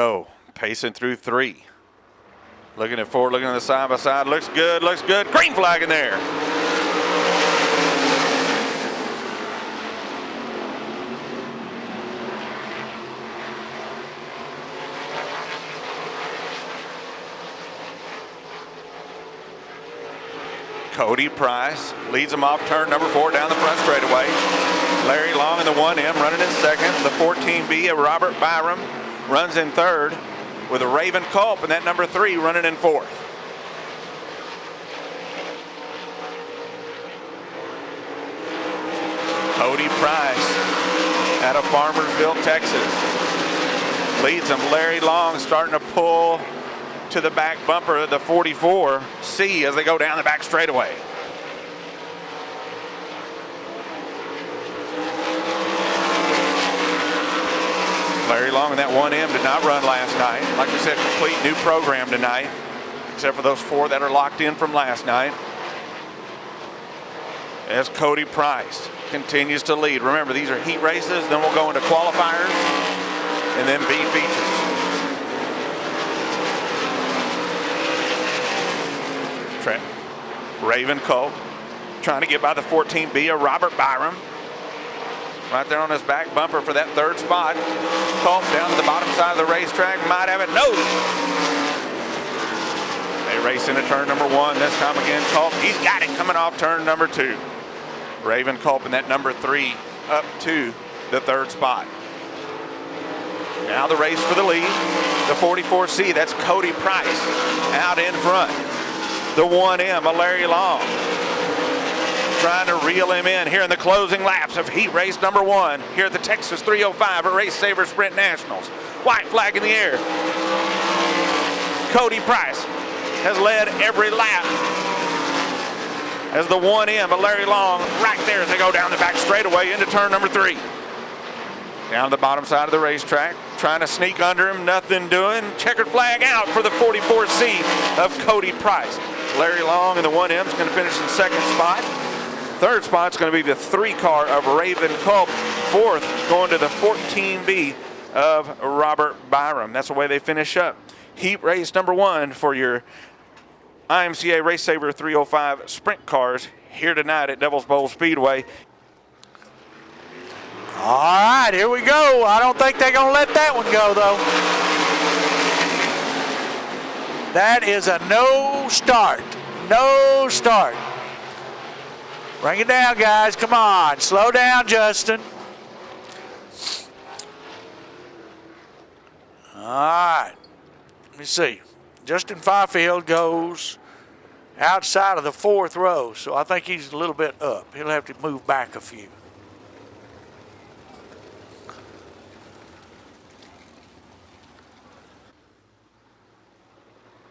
go. Pacing through 3. Looking at 4, looking at the side by side. Looks good, looks good. Green flag in there. Cody Price leads him off turn number 4 down the front straightaway. Larry Long in the 1M running in second. The 14B of Robert Byram runs in third with a Raven Culp and that number 3 running in fourth. Cody Price out of Farmersville, Texas leads him. Larry Long starting to pull to the back bumper of the 44C as they go down the back straightaway. Larry Long in that 1M did not run last night. Like we said, complete new program tonight, except for those 4 that are locked in from last night. As Cody Price continues to lead. Remember, these are heat races, then we'll go into qualifiers, and then B features. Raven Culp trying to get by the 14B of Robert Byram. Right there on his back bumper for that 3rd spot. Culp down to the bottom side of the racetrack. Might have it. No! They race into turn number 1. This time again, Culp. He's got it coming off turn number 2. Raven Culp in that number 3 up to the 3rd spot. Now the race for the lead. The 44C, that's Cody Price out in front. The 1M of Larry Long trying to reel him in here in the closing laps of heat race number 1 here at the Texas 305 at Race Saver Sprint Nationals. White flag in the air. Cody Price has led every lap as the 1M of Larry Long right there as they go down the back straightaway into turn number 3. Down the bottom side of the racetrack, trying to sneak under him, nothing doing. Checkered flag out for the 44C of Cody Price. Larry Long in the 1M is going to finish in 2nd spot. 3rd spot is going to be the 3 car of Raven Culp. 4th going to the 14B of Robert Byram. That's the way they finish up heat race number 1 for your IMCA Race Saver 305 sprint cars here tonight at Devil's Bowl Speedway. All right, here we go. I don't think they're going to let that one go, though. That is a no start. No start. Bring it down, guys. Come on. Slow down, Justin. All right. Let me see. Justin Fifield goes outside of the 4th row, so I think he's a little bit up. He'll have to move back a few.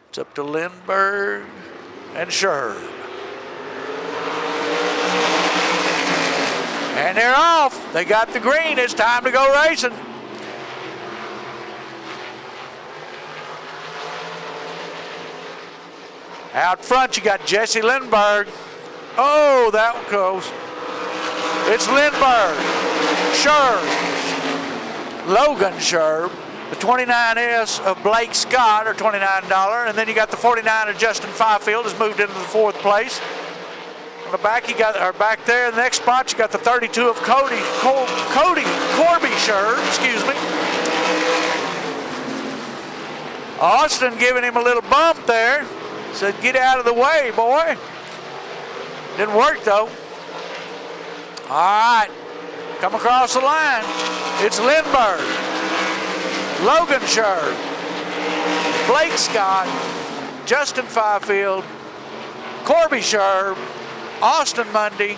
It's up to Lindbergh and Sherb. And they're off. They got the green. It's time to go racing. Out front, you got Jesse Lindbergh. Oh, that one goes. It's Lindbergh, Sherb, Logan Sherb. The 29S of Blake Scott are $29, and then you got the 49 of Justin Fifield has moved into the 4th place. On the back, you got back there in the next spot, you got the 32 of Corby Sherb, excuse me. Austin giving him a little bump there. Said, get out of the way, boy. Didn't work though. All right, come across the line. It's Lindbergh, Logan Sherb, Blake Scott, Justin Fifield, Corby Sherb, Austin Mundy.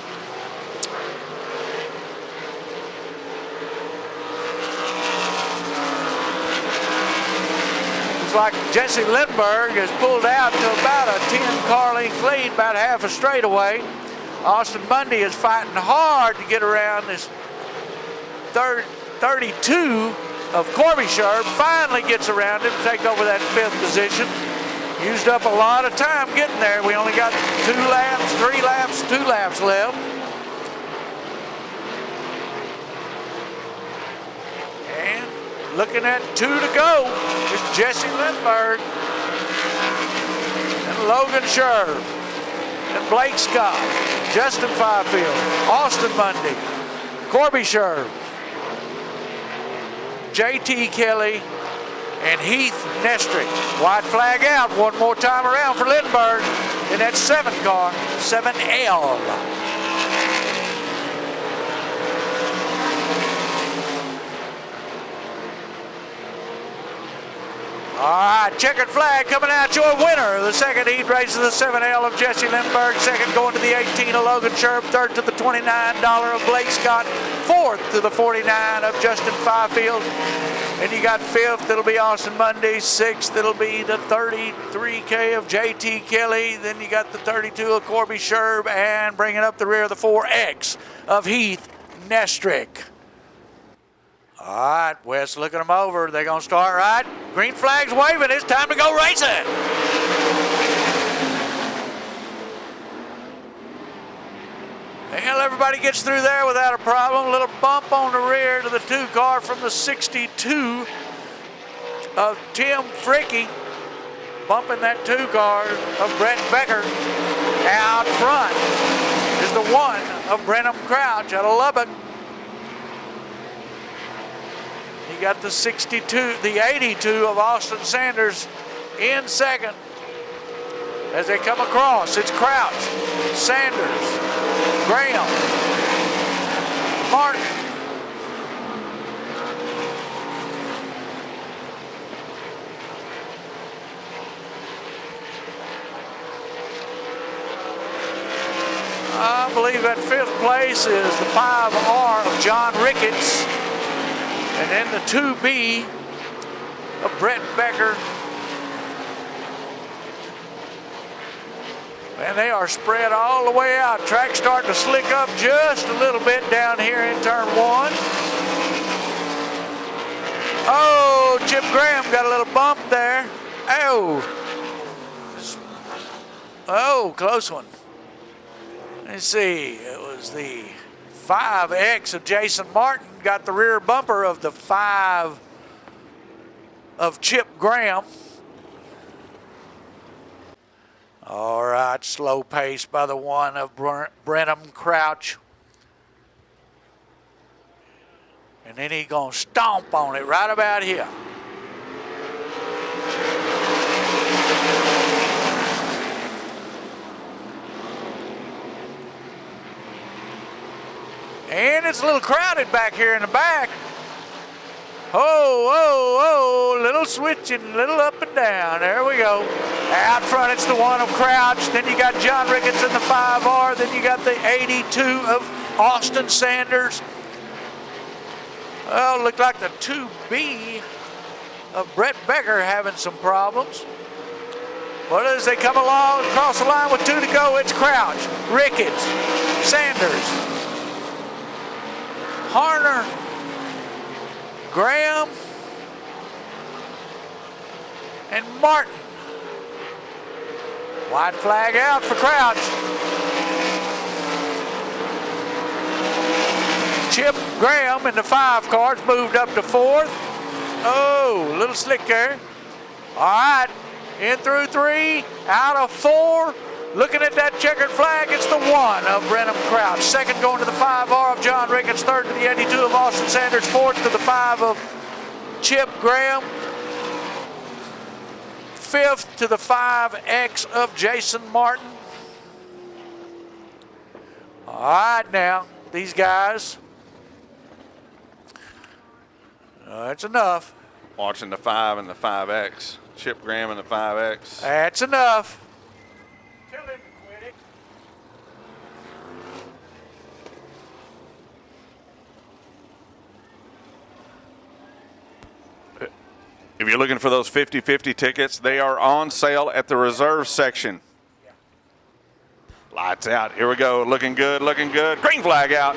Looks like Jesse Lindbergh has pulled out to about a 10-car length lead, about half a straightaway. Austin Mundy is fighting hard to get around this 32 of Corby Sherb. Finally gets around him to take over that 5th position. Used up a lot of time getting there. We only got 2 laps, 3 laps, 2 laps left. And Looking at 2 to go is Jesse Lindbergh and Logan Sherb and Blake Scott, Justin Fifield, Austin Mundy, Corby Sherb, JT Kelly, and Heath Nestrick. White flag out one more time around for Lindbergh in that 7 car, 7L. All right, checkered flag coming out. Your winner of the second heat race of the 7L of Jesse Lindbergh. Second going to the 18 of Logan Sherb. Third to the $29 of Blake Scott. Fourth to the 49 of Justin Fifield. And you got fifth, it'll be Austin Mundy. Sixth, it'll be the 33K of JT Kelly. Then you got the 32 of Corby Sherb. And bringing up the rear of the 4X of Heath Nestrick. All right, Wes looking them over. They're going to start right. Green flag's waving. It's time to go racing. Well, everybody gets through there without a problem. A little bump on the rear to the 2 car from the 62 of Tim Fricky. Bumping that 2 car of Brett Becker. Out front is the 1 of Brenham Crouch out of Lubbock. You got the 62, the 82 of Austin Sanders in second. As they come across, it's Crouch, Sanders, Graham, Martin. I believe that 5th place is the 5R of John Ricketts. And then the 2B of Brett Becker. And they are spread all the way out. Track starting to slick up just a little bit down here in turn 1. Oh, Chip Graham got a little bump there. Oh, close one. Let's see, it was the 5X of Jason Martin got the rear bumper of the 5 of Chip Graham. All right, slow pace by the 1 of Brenham Crouch. And then he's going to stomp on it right about here. And it's a little crowded back here in the back. Oh, little switching, little up and down. There we go. Out front, it's the 1 of Crouch. Then you got John Ricketts in the 5R. Then you got the 82 of Austin Sanders. Oh, looked like the 2B of Brett Becker having some problems. But as they come along across the line with 2 to go, it's Crouch, Ricketts, Sanders, Harner, Graham, and Martin. White flag out for Crouch. Chip Graham in the 5 cars moved up to 4th. Oh, a little slick there. All right, in through 3, out of 4. Looking at that checkered flag, it's the 1 of Brenham Crouch. Second going to the 5R of John Ricketts. Third to the 82 of Austin Sanders. Fourth to the 5 of Chip Graham. Fifth to the 5X of Jason Martin. All right now, these guys. That's enough. Watching the 5 and the 5X. Chip Graham and the 5X. That's enough. If you're looking for those 50-50 tickets, they are on sale at the reserve section. Lights out. Here we go. Looking good, looking good. Green flag out.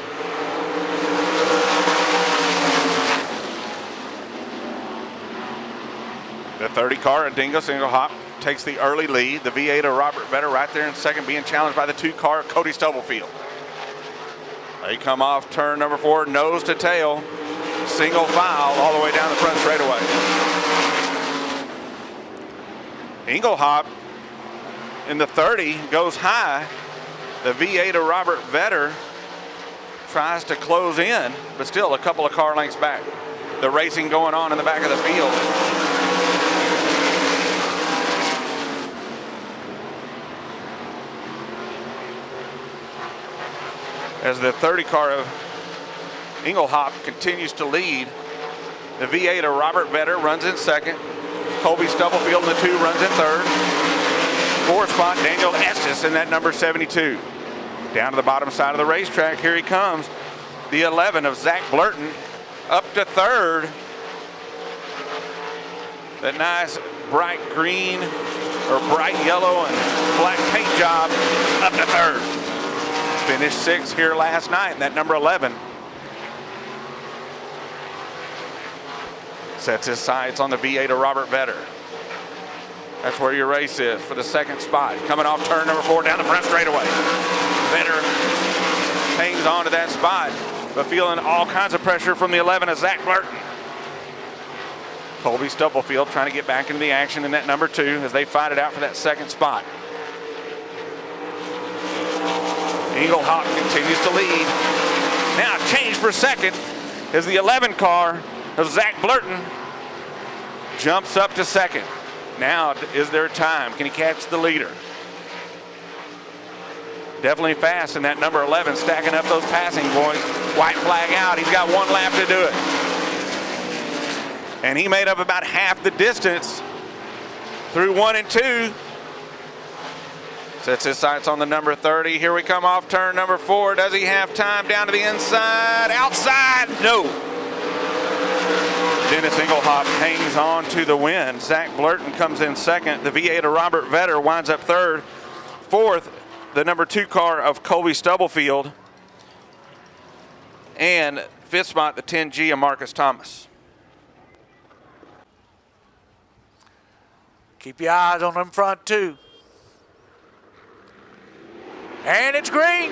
The 30 car at Dingo Single Hop takes the early lead. The V8 of Robert Vetter right there in second, being challenged by the 2 car Cody Stubblefield. They come off turn number 4, nose to tail. single file all the way down the front straightaway. Engelhop in the 30 goes high. The V8 of Robert Vetter tries to close in, but still a couple of car lengths back. The racing going on in the back of the field. As the 30 car of Engelhop continues to lead, the V8 of Robert Vetter runs in second. Colby Stubblefield in the 2 runs in third. 4th spot, Daniel Estes in that number 72. Down to the bottom side of the racetrack, here he comes. The 11 of Zach Blurton up to third. That nice bright green or bright yellow and black paint job up to third. Finished 6th here last night in that number 11. Sets his sights on the V8 of Robert Vetter. That's where your race is for the 2nd spot. Coming off turn number 4 down the front straightaway. Vetter hangs on to that spot, but feeling all kinds of pressure from the 11 of Zach Blurton. Colby Stubblefield trying to get back into the action in that number 2 as they fight it out for that 2nd spot. Engelhop continues to lead. Now change for 2nd as the 11 car of Zach Blurton jumps up to 2nd. Now is their time. Can he catch the leader? Definitely fast in that number 11, stacking up those passing points. White flag out. He's got 1 lap to do it. And he made up about half the distance through 1 and 2. Sets his sights on the number 30. Here we come off turn number 4. Does he have time down to the inside? Outside? No. Dennis Engelhop hangs on to the win. Zach Blurton comes in 2nd. The V8 of Robert Vetter winds up 3rd. 4th, the number 2 car of Colby Stubblefield. And 5th spot, the 10G of Marcus Thomas. Keep your eyes on them front 2. And it's green.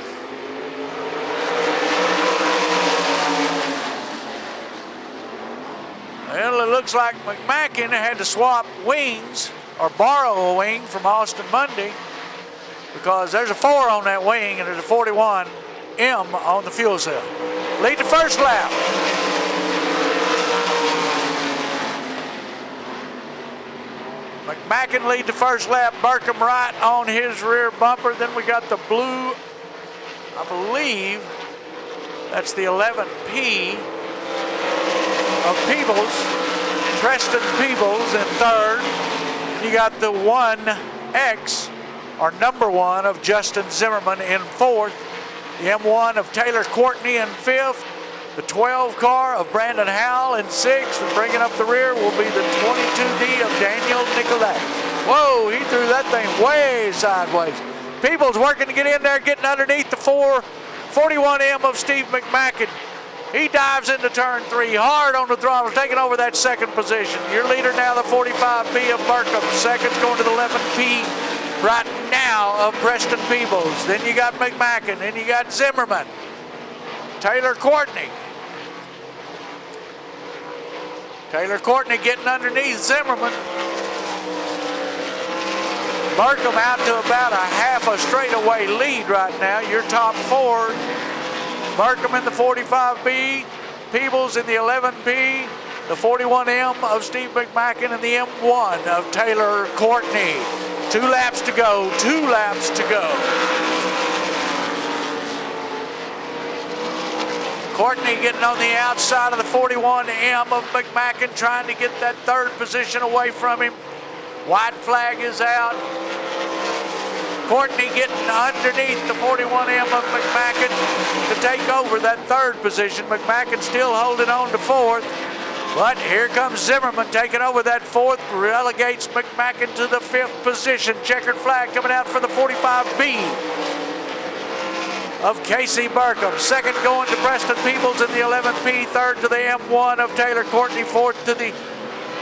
Well, it looks like McMacken had to swap wings or borrow a wing from Austin Mundy because there's a 4 on that wing and there's a 41M on the fuel cell. Lead the first lap. McMacken lead the first lap. Burkham right on his rear bumper. Then we got the blue, I believe that's the 11P of Peebles. Preston Peebles in 3rd. You got the 1X or number 1 of Justin Zimmerman in 4th. The M1 of Taylor Courtney in 5th. The 12 car of Brandon Howell in 6th, and bringing up the rear will be the 22D of Daniel Nicolette. Whoa, he threw that thing way sideways. Peebles working to get in there, getting underneath the 41M of Steve McMacken. He dives into turn 3, hard on the throttle, taking over that 2nd position. Your leader now, the 45B of Burkham. 2nd's going to the 11P right now of Preston Peebles. Then you got McMacken, then you got Zimmerman. Taylor Courtney. Taylor Courtney getting underneath Zimmerman. Burkham out to about a half a straightaway lead right now. Your top 4. Burkham in the 45B, Peebles in the 11P, the 41M of Steve McMacken, and the M1 of Taylor Courtney. 2 laps to go, 2 laps to go. Courtney getting on the outside of the 41M of McMacken, trying to get that 3rd position away from him. White flag is out. Courtney getting underneath the 41M of McMacken to take over that 3rd position. McMacken still holding on to 4th. But here comes Zimmerman taking over that 4th, relegates McMacken to the 5th position. Checkered flag coming out for the 45B of Casey Burkham. 2nd going to Preston Peebles in the 11P. 3rd to the M1 of Taylor Courtney. 4th to the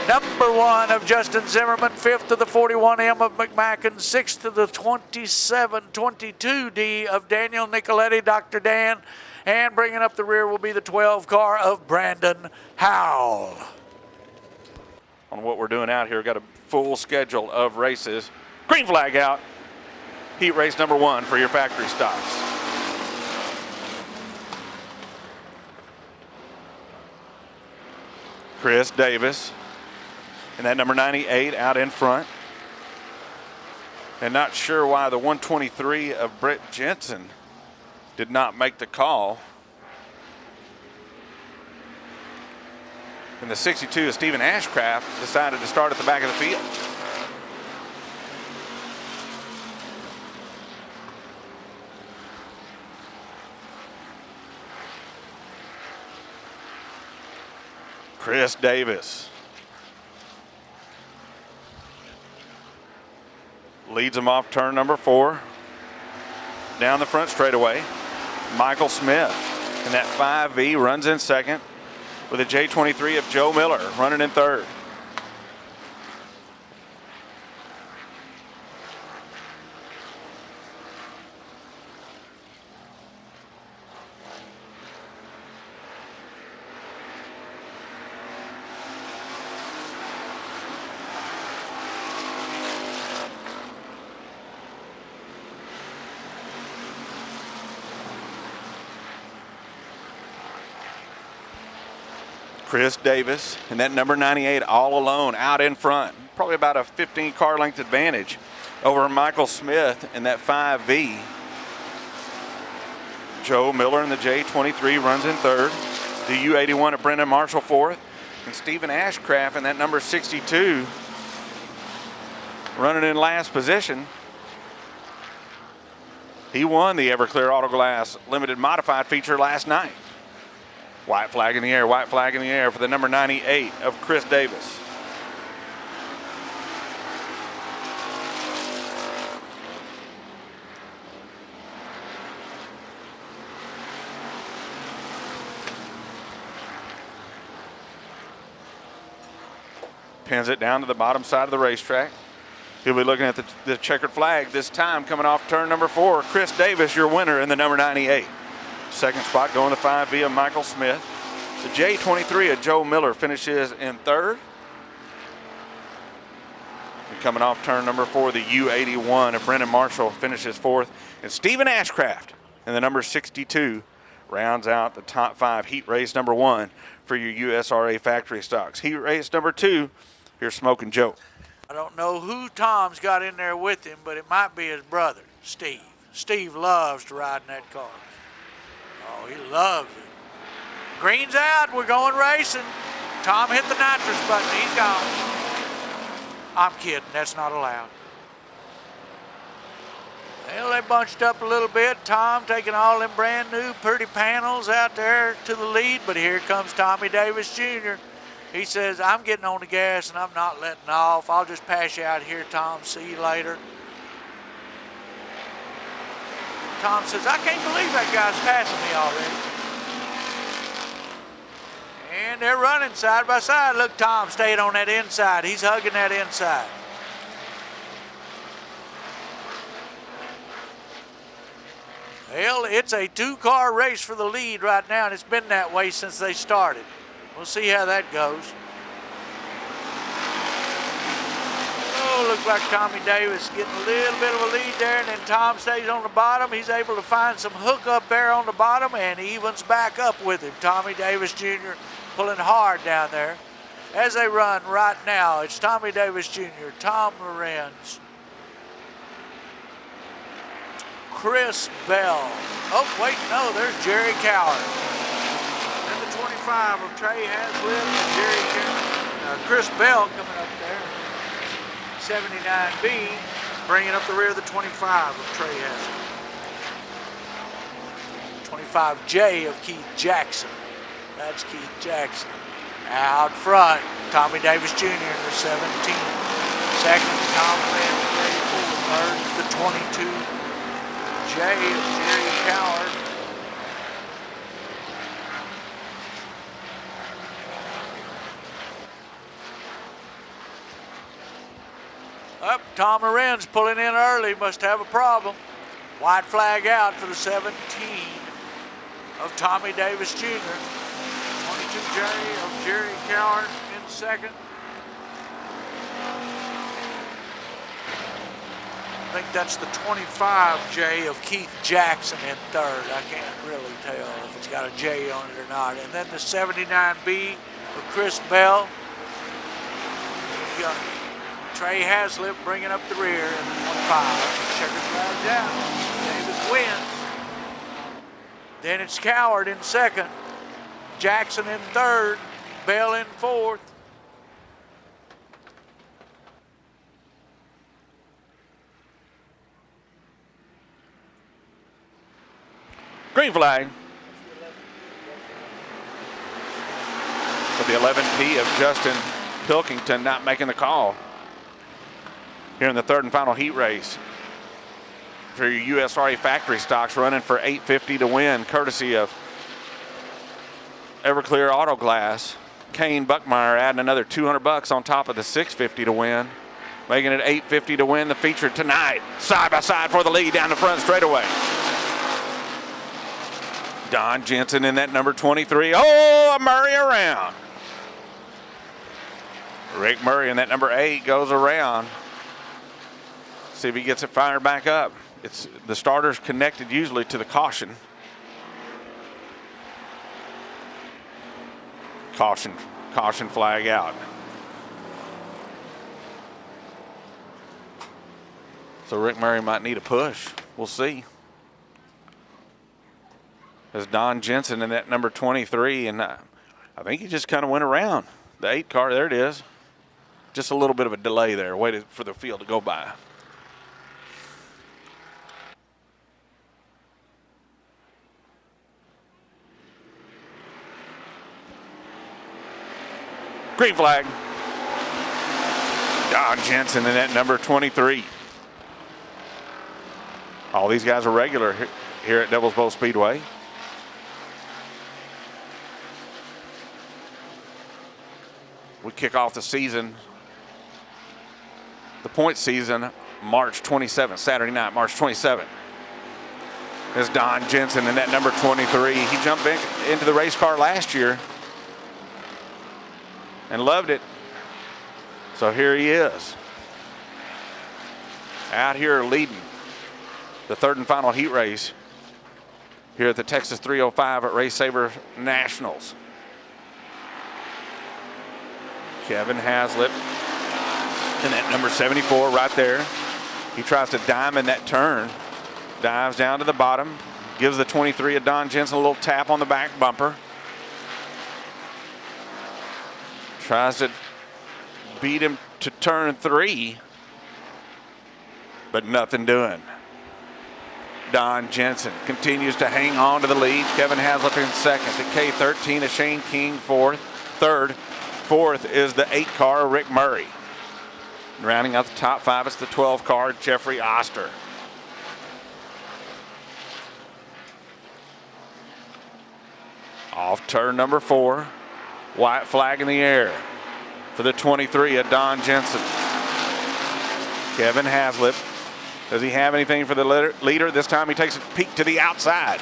number 1 of Justin Zimmerman. 5th to the 41M of McMacken. 6th to the 22D of Daniel Nicoletti. Dr. Dan And bringing up the rear will be the 12 car of Brandon Howell. On what we're doing out here, got a full schedule of races. Green flag out. Heat race number 1 for your factory stocks. Chris Davis and that number 98 out in front. And not sure why the 123 of Brett Jensen did not make the call. And the 62 of Stephen Ashcraft decided to start at the back of the field. Chris Davis leads him off turn number 4. Down the front straightaway. Michael Smith in that 5V runs in second, with a J23 of Joe Miller running in third. Chris Davis and that number 98 all alone out in front. Probably about a 15 car length advantage over Michael Smith in that 5V. Joe Miller in the J23 runs in third. The U81 of Brendan Marshall fourth. And Stephen Ashcraft in that number 62 running in last position. He won the Everclear Auto Glass Limited Modified feature last night. White flag in the air, white flag in the air for the number 98 of Chris Davis. Pins it down to the bottom side of the racetrack. He'll be looking at the checkered flag this time coming off turn number 4. Chris Davis, your winner in the number 98. Second spot going to 5V of Michael Smith. The J23 of Joe Miller finishes in third. And coming off turn number 4, the U81 of Brendan Marshall finishes fourth. And Stephen Ashcraft in the number 62 rounds out the top 5 heat race number 1 for your USRA factory stocks. Heat race number 2, here's Smoking Joe. I don't know who Tom's got in there with him, but it might be his brother, Steve. Steve loves to ride in that car. Oh, he loves it. Green's out. We're going racing. Tom hit the nitrous button. He's gone. I'm kidding. That's not allowed. Well, they bunched up a little bit. Tom taking all them brand new pretty panels out there to the lead, but here comes Tommy Davis Jr. He says, I'm getting on the gas and I'm not letting off. I'll just pass you out here, Tom. See you later. Tom says, I can't believe that guy's passing me already. And they're running side by side. Look, Tom stayed on that inside. He's hugging that inside. Well, it's a 2-car race for the lead right now, and it's been that way since they started. We'll see how that goes. Oh, looks like Tommy Davis getting a little bit of a lead there, and then Tom stays on the bottom. He's able to find some hook up there on the bottom and evens back up with him. Tommy Davis Jr. pulling hard down there. As they run right now, it's Tommy Davis Jr., Tom Lorenz, Chris Bell. Oh, wait, no, there's Jerry Coward. And the 25 of Trey Haslett and Jerry Coward. Chris Bell coming up there. 79B, bringing up the rear of the 25 of Trey Haslett. 25J of Keith Jackson. That's Keith Jackson. Out front, Tommy Davis Jr. in the 17. Second, Tom Lorenz, third is the 22J of Jerry Coward. Up, Tom Lorenz pulling in early, must have a problem. White flag out for the 17 of Tommy Davis Jr. 22J of Jerry Coward in second. I think that's the 25J of Keith Jackson in third. I can't really tell if it's got a J on it or not. And then the 79B of Chris Bell. You got Trey Haslip bringing up the rear in the 25. Checker flag down. Davis wins. Then it's Coward in second. Jackson in third. Bell in fourth. Green flag. So the 11P of Justin Pilkington not making the call here in the third and final heat race. For your USRA factory stocks running for $850 to win, courtesy of Everclear Auto Glass. Kane Buckmeyer adding another $200 on top of the $650 to win, making it $850 to win the feature tonight. Side by side for the lead down the front straightaway. Don Jensen in that number 23. Oh, Murray around. Rick Murray in that number 8 goes around. See if he gets it fired back up. It's the starter's connected usually to the caution. Caution flag out. So Rick Murray might need a push. We'll see. As Don Jensen in that number 23, and I think he just kind of went around the 8 car. There it is. Just a little bit of a delay there, waited for the field to go by. Green flag. Don Jensen in that number 23. All these guys are regular here at Devil's Bowl Speedway. We kick off the season, the point season, March 27th, Saturday night, March 27th. There's Don Jensen in that number 23. He jumped into the race car last year and loved it. So here he is, out here leading the third and final heat race here at the Texas 305 at Race Saver Nationals. Kevin Haslip in that number 74 right there. He tries to diamond that turn. Dives down to the bottom. Gives the 23 of Don Jensen a little tap on the back bumper. Tries to beat him to turn 3. But nothing doing. Don Jensen continues to hang on to the lead. Kevin Haslip in second. The K13 of Shane King fourth. Third. Fourth is the 8 car, Rick Murray. Rounding out the top 5, it's the 12 car, Jeffrey Oster. Off turn number 4, white flag in the air for the 23 of Don Jensen. Kevin Haslip, does he have anything for the leader? This time he takes a peek to the outside.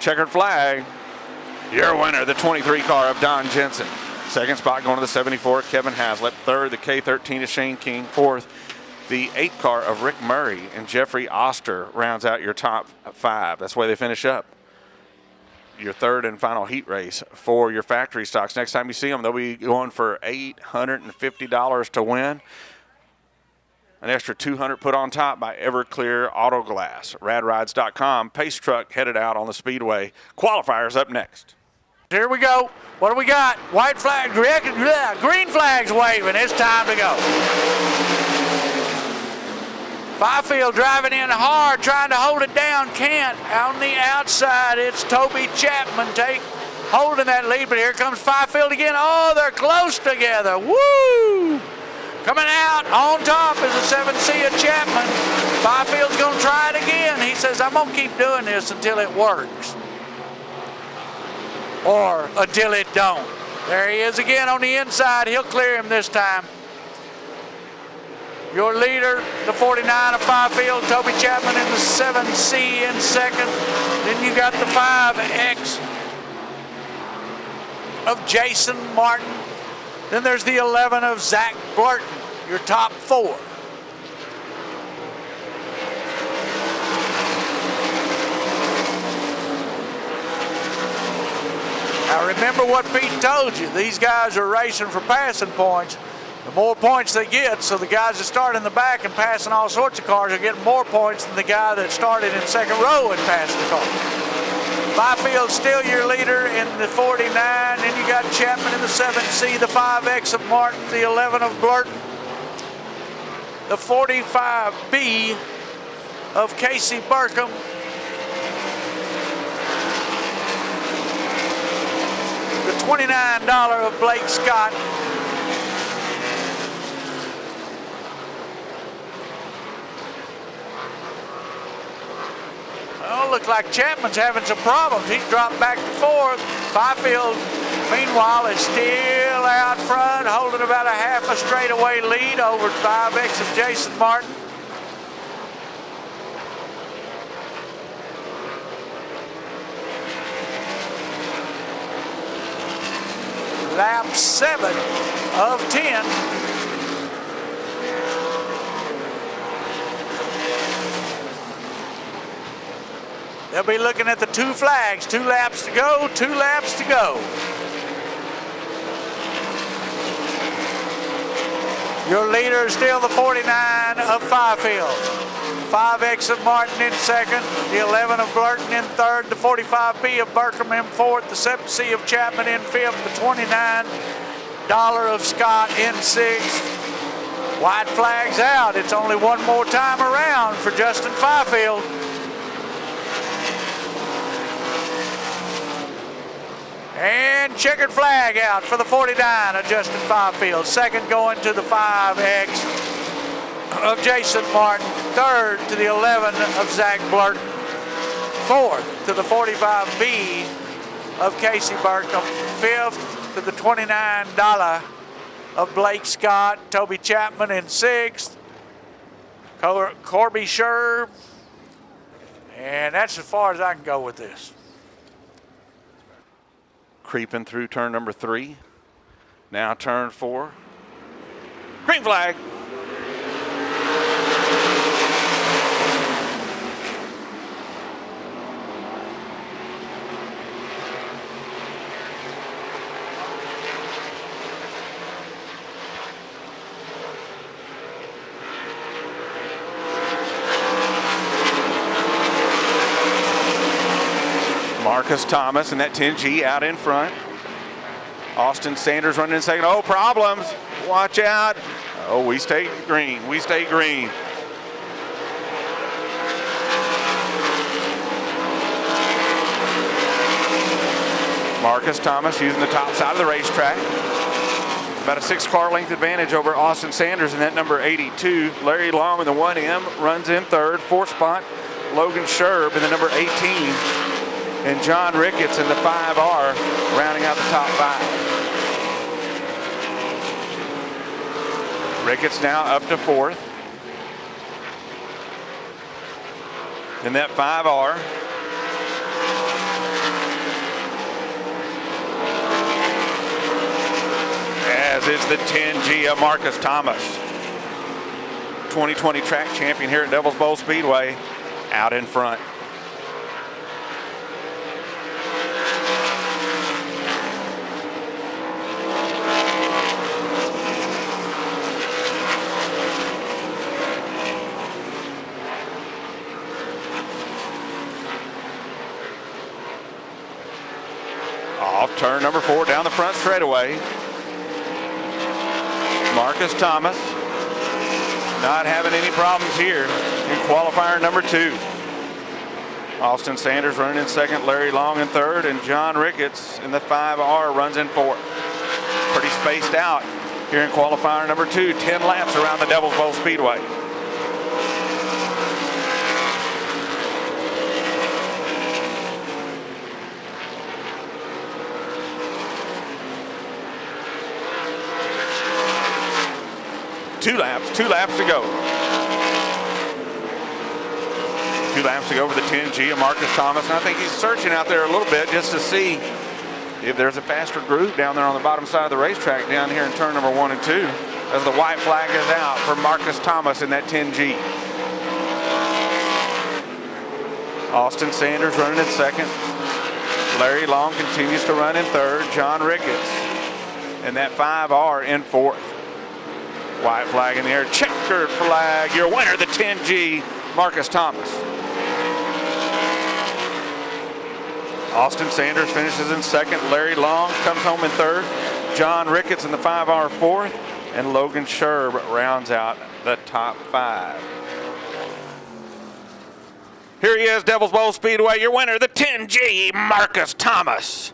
Checkered flag. Your winner, the 23 car of Don Jensen. Second spot going to the 74, Kevin Haslip. Third, the K13 of Shane King. Fourth, the 8 car of Rick Murray. And Jeffrey Oster rounds out your top 5. That's the way they finish up your third and final heat race for your factory stocks. Next time you see them, they'll be going for $850 to win. An extra $200 put on top by Everclear Auto Glass. Radrides.com. Pace truck headed out on the Speedway. Qualifiers up next. Here we go. What do we got? White flag, green flag's waving. It's time to go. Fifield driving in hard, trying to hold it down. Can't. On the outside, it's Toby Chapman holding that lead. But here comes Fifield again. Oh, they're close together. Woo! Coming out on top is a 7C of Chapman. Fifield's going to try it again. He says, I'm going to keep doing this until it works. or until it don't. There he is again on the inside. He'll clear him this time. Your leader, the 49 of Fifield, Toby Chapman in the 7C in second. Then you got the 5X of Jason Martin. Then there's the 11 of Zach Blurton, your top four. Now remember what Pete told you. These guys are racing for passing points. The more points they get, so the guys that start in the back and passing all sorts of cars are getting more points than the guy that started in second row and passed the car. Byfield's still your leader in the 49. Then you got Chapman in the 7C, the 5X of Martin, the 11 of Blurton, the 45B of Casey Burkham, the $29 of Blake Scott, oh, look like Chapman's having some problems. He's dropped back to fourth. Fifield, meanwhile, is still out front, holding about a half a straightaway lead over 5X of Jason Martin. Lap 7 of 10. They'll be looking at the two flags. 2 laps to go, 2 laps to go. Your leader is still the 49 of Fifield. 5X of Martin in second, the 11 of Blurton in third, the 45B of Burkham in fourth, the 7C of Chapman in fifth, the $29 of Scott in sixth. White flag's out. It's only one more time around for Justin Fifield. And checkered flag out for the 49 of Justin Fifield. Second going to the 5X of Jason Martin. Third to the 11 of Zach Blurton. Fourth to the 45B of Casey Burkham. Fifth to the $29 of Blake Scott. Toby Chapman in sixth. Corby Sherb. And that's as far as I can go with this. Creeping through turn number 3. Now turn 4. Green flag. Marcus Thomas and that 10G out in front. Austin Sanders running in second. Oh, problems. Watch out. Oh, we stay green. We stay green. Marcus Thomas using the top side of the racetrack. About a 6-car length advantage over Austin Sanders in that number 82. Larry Long in the 1M runs in third. Fourth spot, Logan Sherb in the number 18. And John Ricketts in the 5R rounding out the top 5. Ricketts now up to fourth. In that 5R. As is the 10G of Marcus Thomas. 2020 track champion here at Devil's Bowl Speedway, out in front. Off turn number 4 down the front straightaway. Marcus Thomas not having any problems here in qualifier number 2. Austin Sanders running in second, Larry Long in third, and John Ricketts in the 5R runs in fourth. Pretty spaced out here in qualifier number 2. 10 laps around the Devil's Bowl Speedway. laps. 2 laps to go. 2 laps to go for the 10G of Marcus Thomas. And I think he's searching out there a little bit just to see if there's a faster group down there on the bottom side of the racetrack down here in turn number 1 and 2 as the white flag is out for Marcus Thomas in that 10G. Austin Sanders running in second. Larry Long continues to run in third. John Ricketts and that 5R in fourth. White flag in the air. Checkered flag. Your winner, the 10G, Marcus Thomas. Austin Sanders finishes in second. Larry Long comes home in third. John Ricketts in the 5R fourth. And Logan Sherb rounds out the top 5. Here he is, Devil's Bowl Speedway, your winner, the 10G, Marcus Thomas.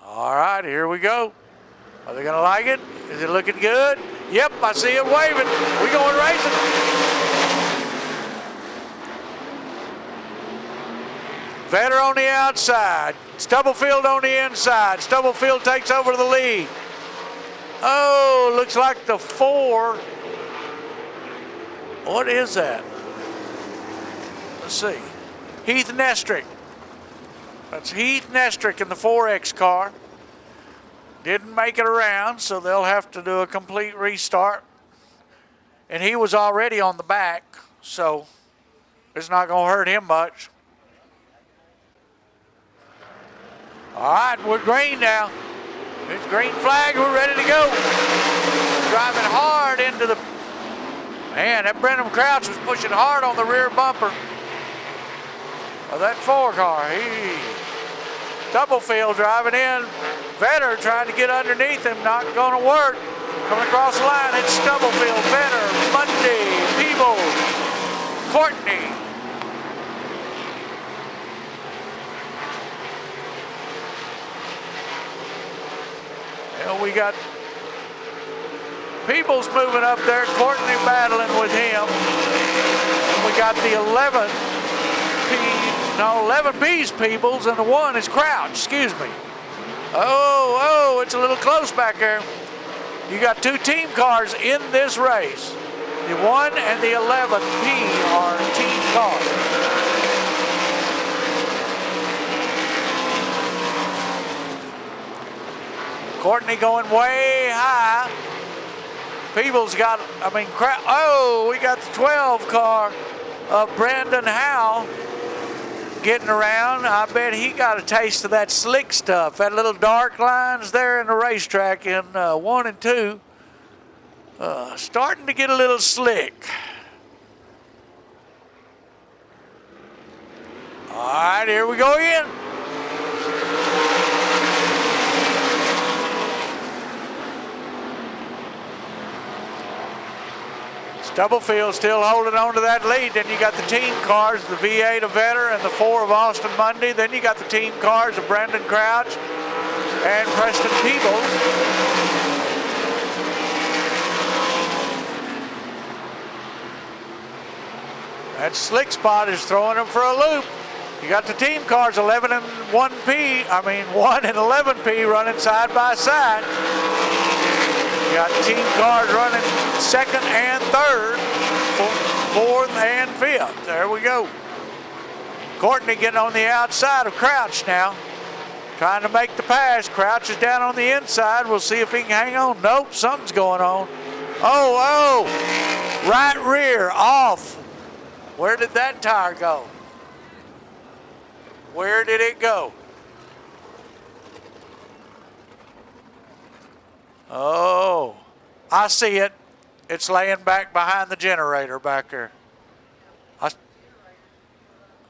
All right, here we go. Are they going to like it? Is it looking good? Yep, I see it waving. We going racing. Vetter on the outside. Stubblefield on the inside. Stubblefield takes over the lead. Oh, looks like the 4. What is that? Let's see. Heath Nestrick. That's Heath Nestrick in the 4X car. Didn't make it around, so they'll have to do a complete restart. And he was already on the back, so it's not going to hurt him much. All right, we're green now. It's green flag, we're ready to go. Driving hard into the... Man, that Brendan Crouch was pushing hard on the rear bumper of that 4 car. Stubblefield driving in. Vetter trying to get underneath him, not going to work. Coming across the line, it's Stubblefield, Vetter, Mundy, Peebles, Courtney. Well, we got Peebles moving up there, Courtney battling with him. And we got the 11B's Peebles, and the 1 is Crouch, excuse me. Oh, it's a little close back there. You got 2 team cars in this race. The 1 and the 11P are team cars. Courtney going way high. Peebles got, we got the 12 car of Brandon Howell getting around. I bet he got a taste of that slick stuff. That little dark lines there in the racetrack in 1 and 2. Starting to get a little slick. All right, here we go again. Stubblefield still holding on to that lead. Then you got the team cars, the V8 of Vetter and the 4 of Austin Mundy. Then you got the team cars of Brandon Crouch and Preston Peebles. That slick spot is throwing them for a loop. You got the team cars 1 and 11P running side by side. You got team cars running 2nd and 3rd, 4th and 5th. There we go. Courtney getting on the outside of Crouch now. Trying to make the pass. Crouch is down on the inside. We'll see if he can hang on. Nope, something's going on. Oh, right rear off. Where did that tire go? Where did it go? Oh, I see it. It's laying back behind the generator back there.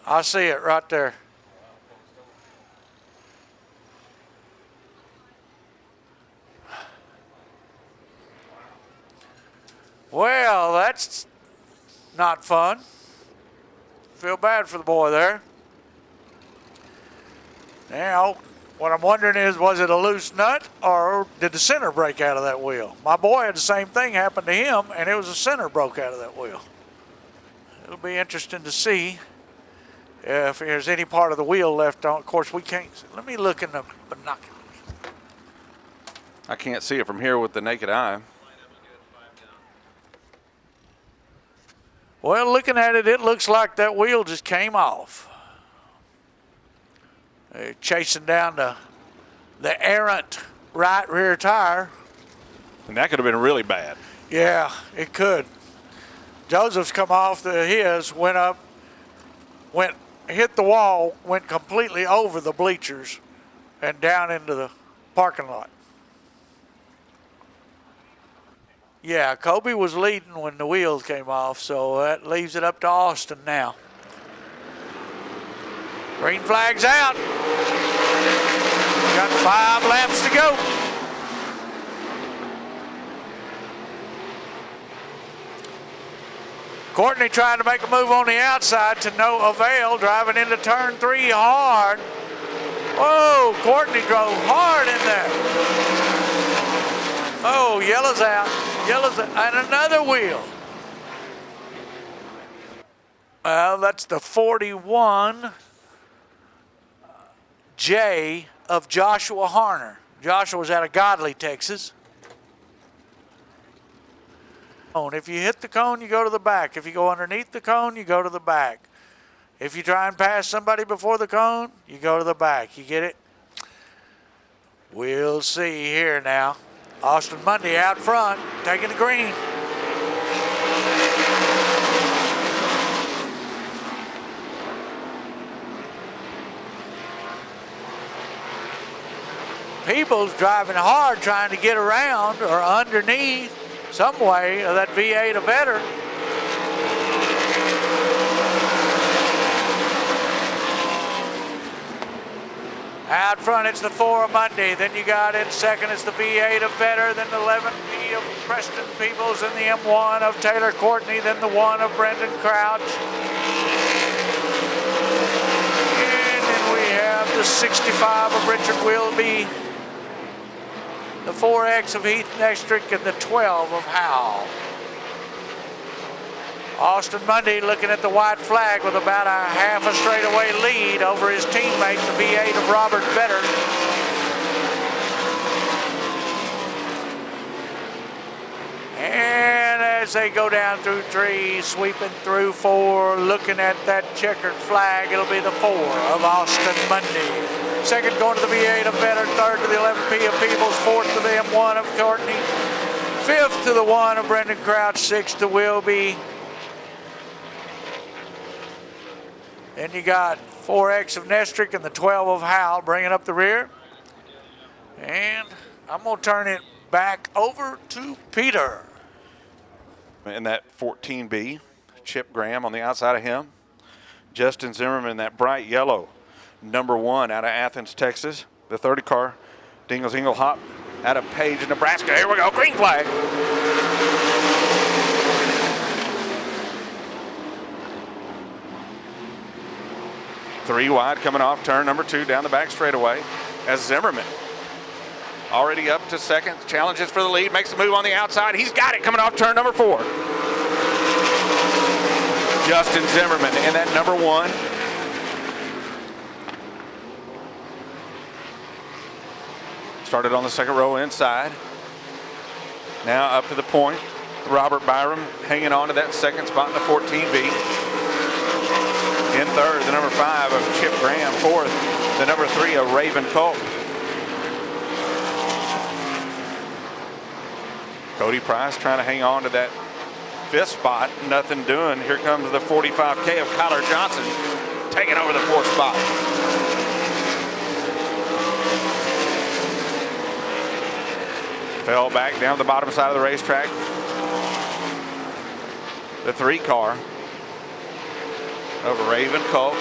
I see it right there. Well, that's not fun. Feel bad for the boy there. Now, what I'm wondering is, was it a loose nut or did the center break out of that wheel? My boy had the same thing happen to him, and it was a center broke out of that wheel. It'll be interesting to see if there's any part of the wheel left on. Of course, we can't. Let me look in the binoculars. I can't see it from here with the naked eye. Well, looking at it, it looks like that wheel just came off. They're chasing down the errant right rear tire. And that could have been really bad. Yeah, it could. Joseph's come off his, went up, hit the wall, went completely over the bleachers and down into the parking lot. Yeah, Kobe was leading when the wheels came off, so that leaves it up to Austin now. Green flag's out. Got 5 laps to go. Courtney trying to make a move on the outside to no avail, driving into turn 3 hard. Whoa, Courtney drove hard in there. Oh, yellow's out. Yellow's out. And another wheel. Well, that's the 41J of Joshua Harner. Joshua was out of Godley, Texas. If you hit the cone, you go to the back. If you go underneath the cone, you go to the back. If you try and pass somebody before the cone, you go to the back. You get it? We'll see here now. Austin Mundy out front, taking the green. People's driving hard trying to get around or underneath some way of that V8 or better. Out front, it's the 4 of Monday. Then you got in second, it's the V8 of Vetter. Then the 11B of Preston Peoples. Then the M1 of Taylor Courtney. Then the 1 of Brendan Crouch. And then we have the 65 of Richard Wilby. The 4X of Heath Nestrick. And the 12 of Howell. Austin Mundy looking at the white flag with about a half a straightaway lead over his teammate, the V8 of Robert Vetter. And as they go down through 3, sweeping through 4, looking at that checkered flag, it'll be the 4 of Austin Mundy. Second going to the V8 of Vetter, third to the 11P of Peebles, fourth to the M1 of Courtney, fifth to the 1 of Brendan Crouch, sixth to Wilby. Then you got 4X of Nestrick and the 12 of Howell bringing up the rear. And I'm going to turn it back over to Peter. In that 14B, Chip Graham on the outside of him. Justin Zimmerman, that bright yellow, number 1 out of Athens, Texas. The 30 car, Dingles Engelhop out of Page, Nebraska. Here we go, green flag. Three wide coming off turn number 2 down the back straightaway as Zimmerman already up to second, challenges for the lead, makes the move on the outside. He's got it coming off turn number 4. Justin Zimmerman in that number 1. Started on the second row inside. Now up to the point. Robert Byram hanging on to that second spot in the 14B. In third, the number 5 of Chip Graham. Fourth, the number 3 of Raven Culp. Cody Price trying to hang on to that 5th spot. Nothing doing. Here comes the 45K of Kyler Johnson taking over the 4th spot. Fell back down the bottom side of the racetrack. The 3 car of Raven Culp.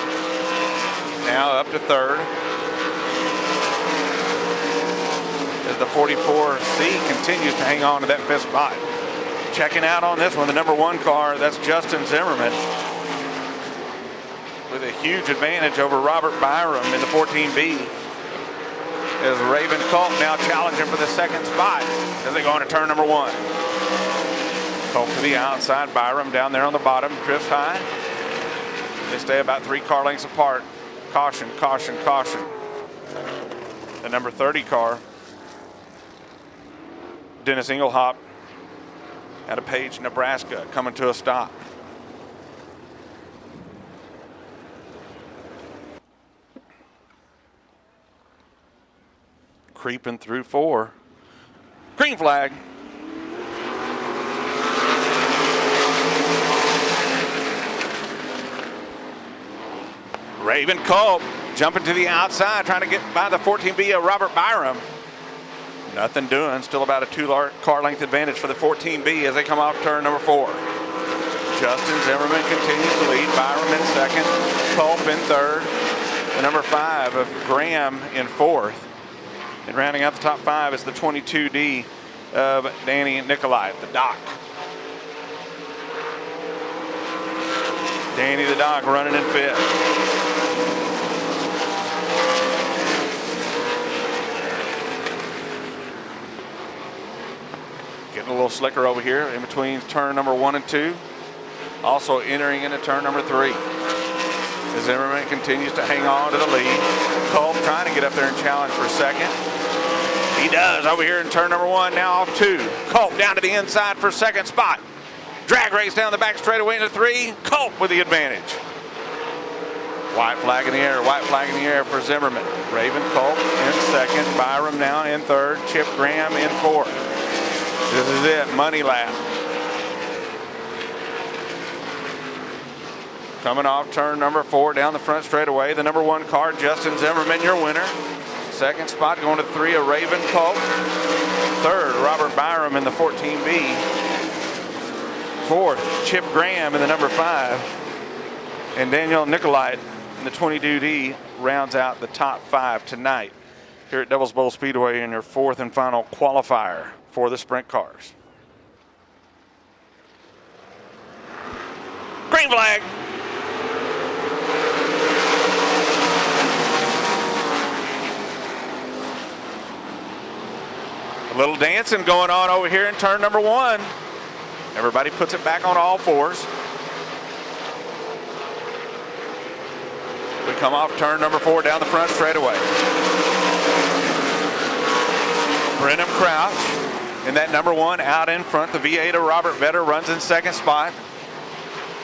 Now up to third. As the 44C continues to hang on to that 5th spot. Checking out on this one, the number 1 car, that's Justin Zimmerman. With a huge advantage over Robert Byram in the 14B. As Raven Culp now challenging for the 2nd spot as they go into turn number 1. Culp to the outside, Byram down there on the bottom, drifts high. They stay about 3 car lengths apart. Caution, caution, caution. The number 30 car Dennis Engelhop out of Page, Nebraska, coming to a stop. Creeping through 4. Green flag. Raven Culp jumping to the outside, trying to get by the 14B of Robert Byram. Nothing doing, still about a 2-car length advantage for the 14B as they come off turn number 4. Justin Zimmerman continues to lead, Byram in second, Culp in third, the number 5 of Graham in fourth. And rounding out the top 5 is the 22D of Danny Nicolai, the Doc. Danny the Doc running in 5th. Getting a little slicker over here in between turn number 1 and 2. Also entering into turn number 3. As Zimmerman continues to hang on to the lead. Culp trying to get up there and challenge for second. He does over here in turn number 1, now off 2. Culp down to the inside for second spot. Drag race down the back straightaway into 3. Culp with the advantage. White flag in the air, white flag in the air for Zimmerman. Raven Culp in second, Byram now in third, Chip Graham in fourth. This is it, money lap. Coming off turn number 4 down the front straightaway, the number 1 car, Justin Zimmerman, your winner. Second spot going to 3 of Raven Culp. Third, Robert Byram in the 14B. Fourth, Chip Graham in the number 5. And Daniel Nicolai in the 22D rounds out the top 5 tonight here at Devil's Bowl Speedway in your 4th and final qualifier for the sprint cars. Green flag. A little dancing going on over here in turn number 1. Everybody puts it back on all 4s. We come off turn number 4 down the front straightaway. Brenham Crouch in that number 1 out in front. The V8 of Robert Vetter runs in second spot.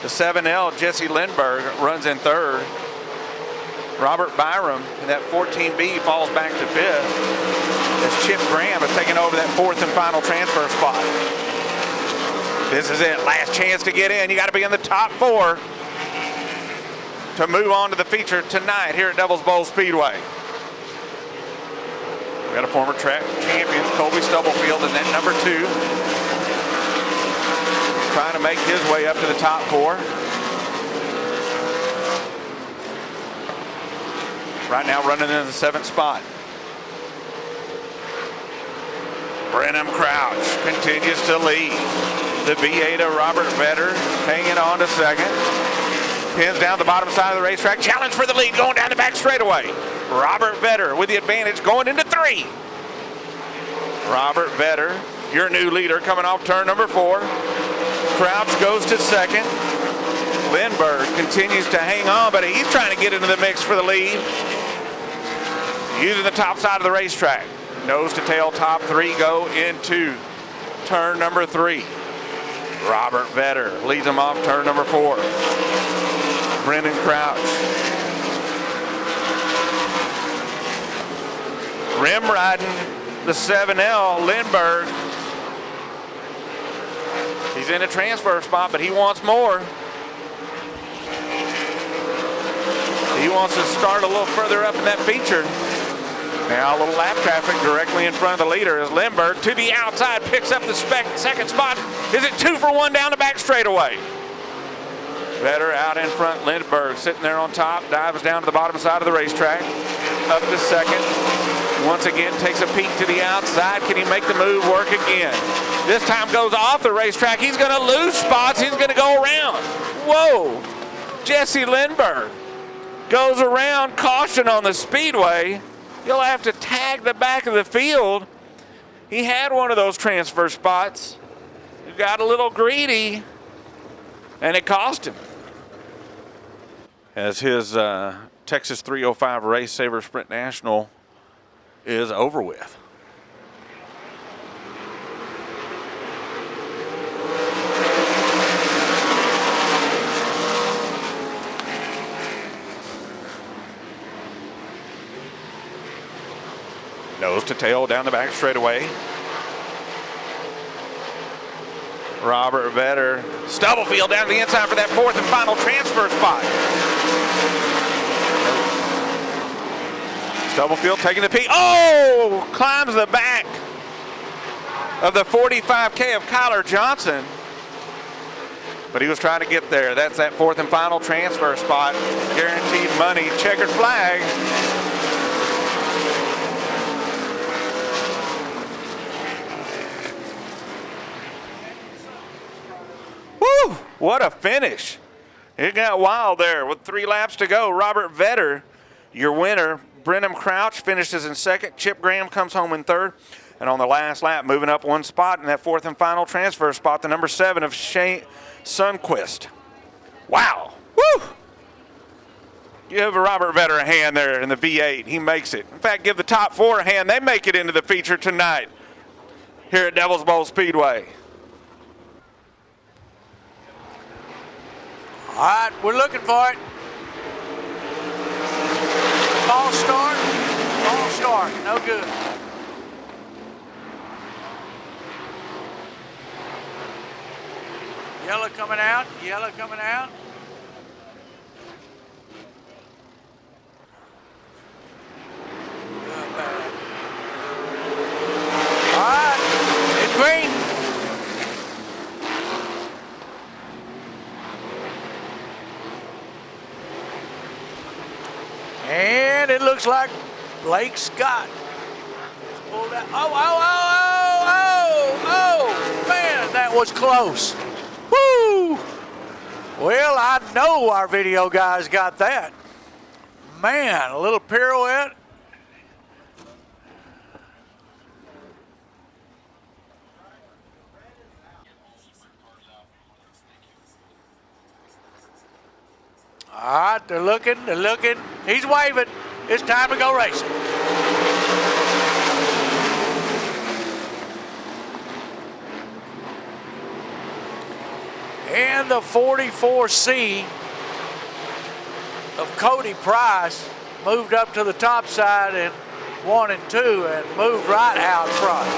The 7L Jesse Lindbergh runs in third. Robert Byram in that 14B falls back to 5th as Chip Graham is taking over that 4th and final transfer spot. This is it, last chance to get in. You got to be in the top 4 to move on to the feature tonight here at Devil's Bowl Speedway. We got a former track champion, Colby Stubblefield, in that number 2. Trying to make his way up to the top 4. Right now running in the 7th spot. Brenham Crouch continues to lead. The V8 of Robert Vetter hanging on to second. Pins down the bottom side of the racetrack. Challenge for the lead going down the back straightaway. Robert Vetter with the advantage going into 3. Robert Vetter, your new leader, coming off turn number 4. Crouch goes to second. Lindbergh continues to hang on, but he's trying to get into the mix for the lead. Using the top side of the racetrack. Nose to tail top 3 go into turn number 3. Robert Vetter leads him off turn number 4. Brendan Crouch. Rim riding the 7L, Lindbergh. He's in a transfer spot, but he wants more. He wants to start a little further up in that feature. Now a little lap traffic directly in front of the leader as Lindbergh to the outside picks up the second spot. Is it 2 for 1 down the back straightaway? Vetter out in front, Lindbergh sitting there on top, dives down to the bottom side of the racetrack, up to second. Once again takes a peek to the outside. Can he make the move work again? This time goes off the racetrack. He's going to lose spots. He's going to go around. Whoa! Jesse Lindbergh goes around. Caution on the speedway. You'll have to tag the back of the field. He had one of those transfer spots. He got a little greedy, and it cost him. As his Texas 305 Race Saver Sprint National is over with. to tail down the back straightaway. Robert Vetter. Stubblefield down to the inside for that fourth and final transfer spot. Stubblefield taking the P. Oh! Climbs the back of the 45K of Kyler Johnson. But he was trying to get there. That's that fourth and final transfer spot. Guaranteed money. Checkered flag. Woo! What a finish. It got wild there with 3 laps to go. Robert Vetter, your winner. Brenham Crouch finishes in second. Chip Graham comes home in third. And on the last lap, moving up 1 spot in that fourth and final transfer spot, the number 7 of Shane Sundquist. Wow. Woo! Give Robert Vetter a hand there in the V8. He makes it. In fact, give the top 4 a hand. They make it into the feature tonight here at Devil's Bowl Speedway. All right, we're looking for it. False start. False start. No good. Yellow coming out. Yellow coming out. Not bad. All right, it's green. And it looks like Blake Scott pulled out. Oh, man, that was close. Woo! Well, I know our video guys got that. Man, a little pirouette. All right, they're looking. He's waving. It's time to go racing. And the 44C of Cody Price moved up to the top side in 1 and 2 and moved right out front.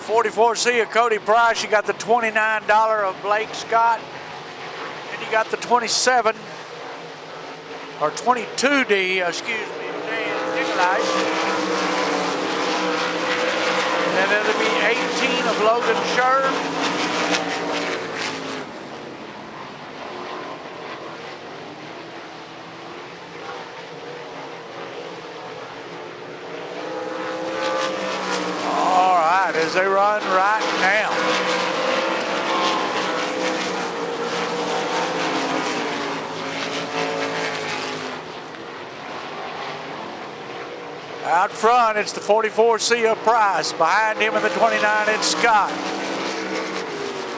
.44C of Cody Price, you got the $29 of Blake Scott, and you got the 27 or 22D, excuse me, Dan Nicolai. And then it'll be 18 of Logan Sherb. All right, as they run right now. Out front, it's the 44C of Price. Behind him in the 29, it's Scott.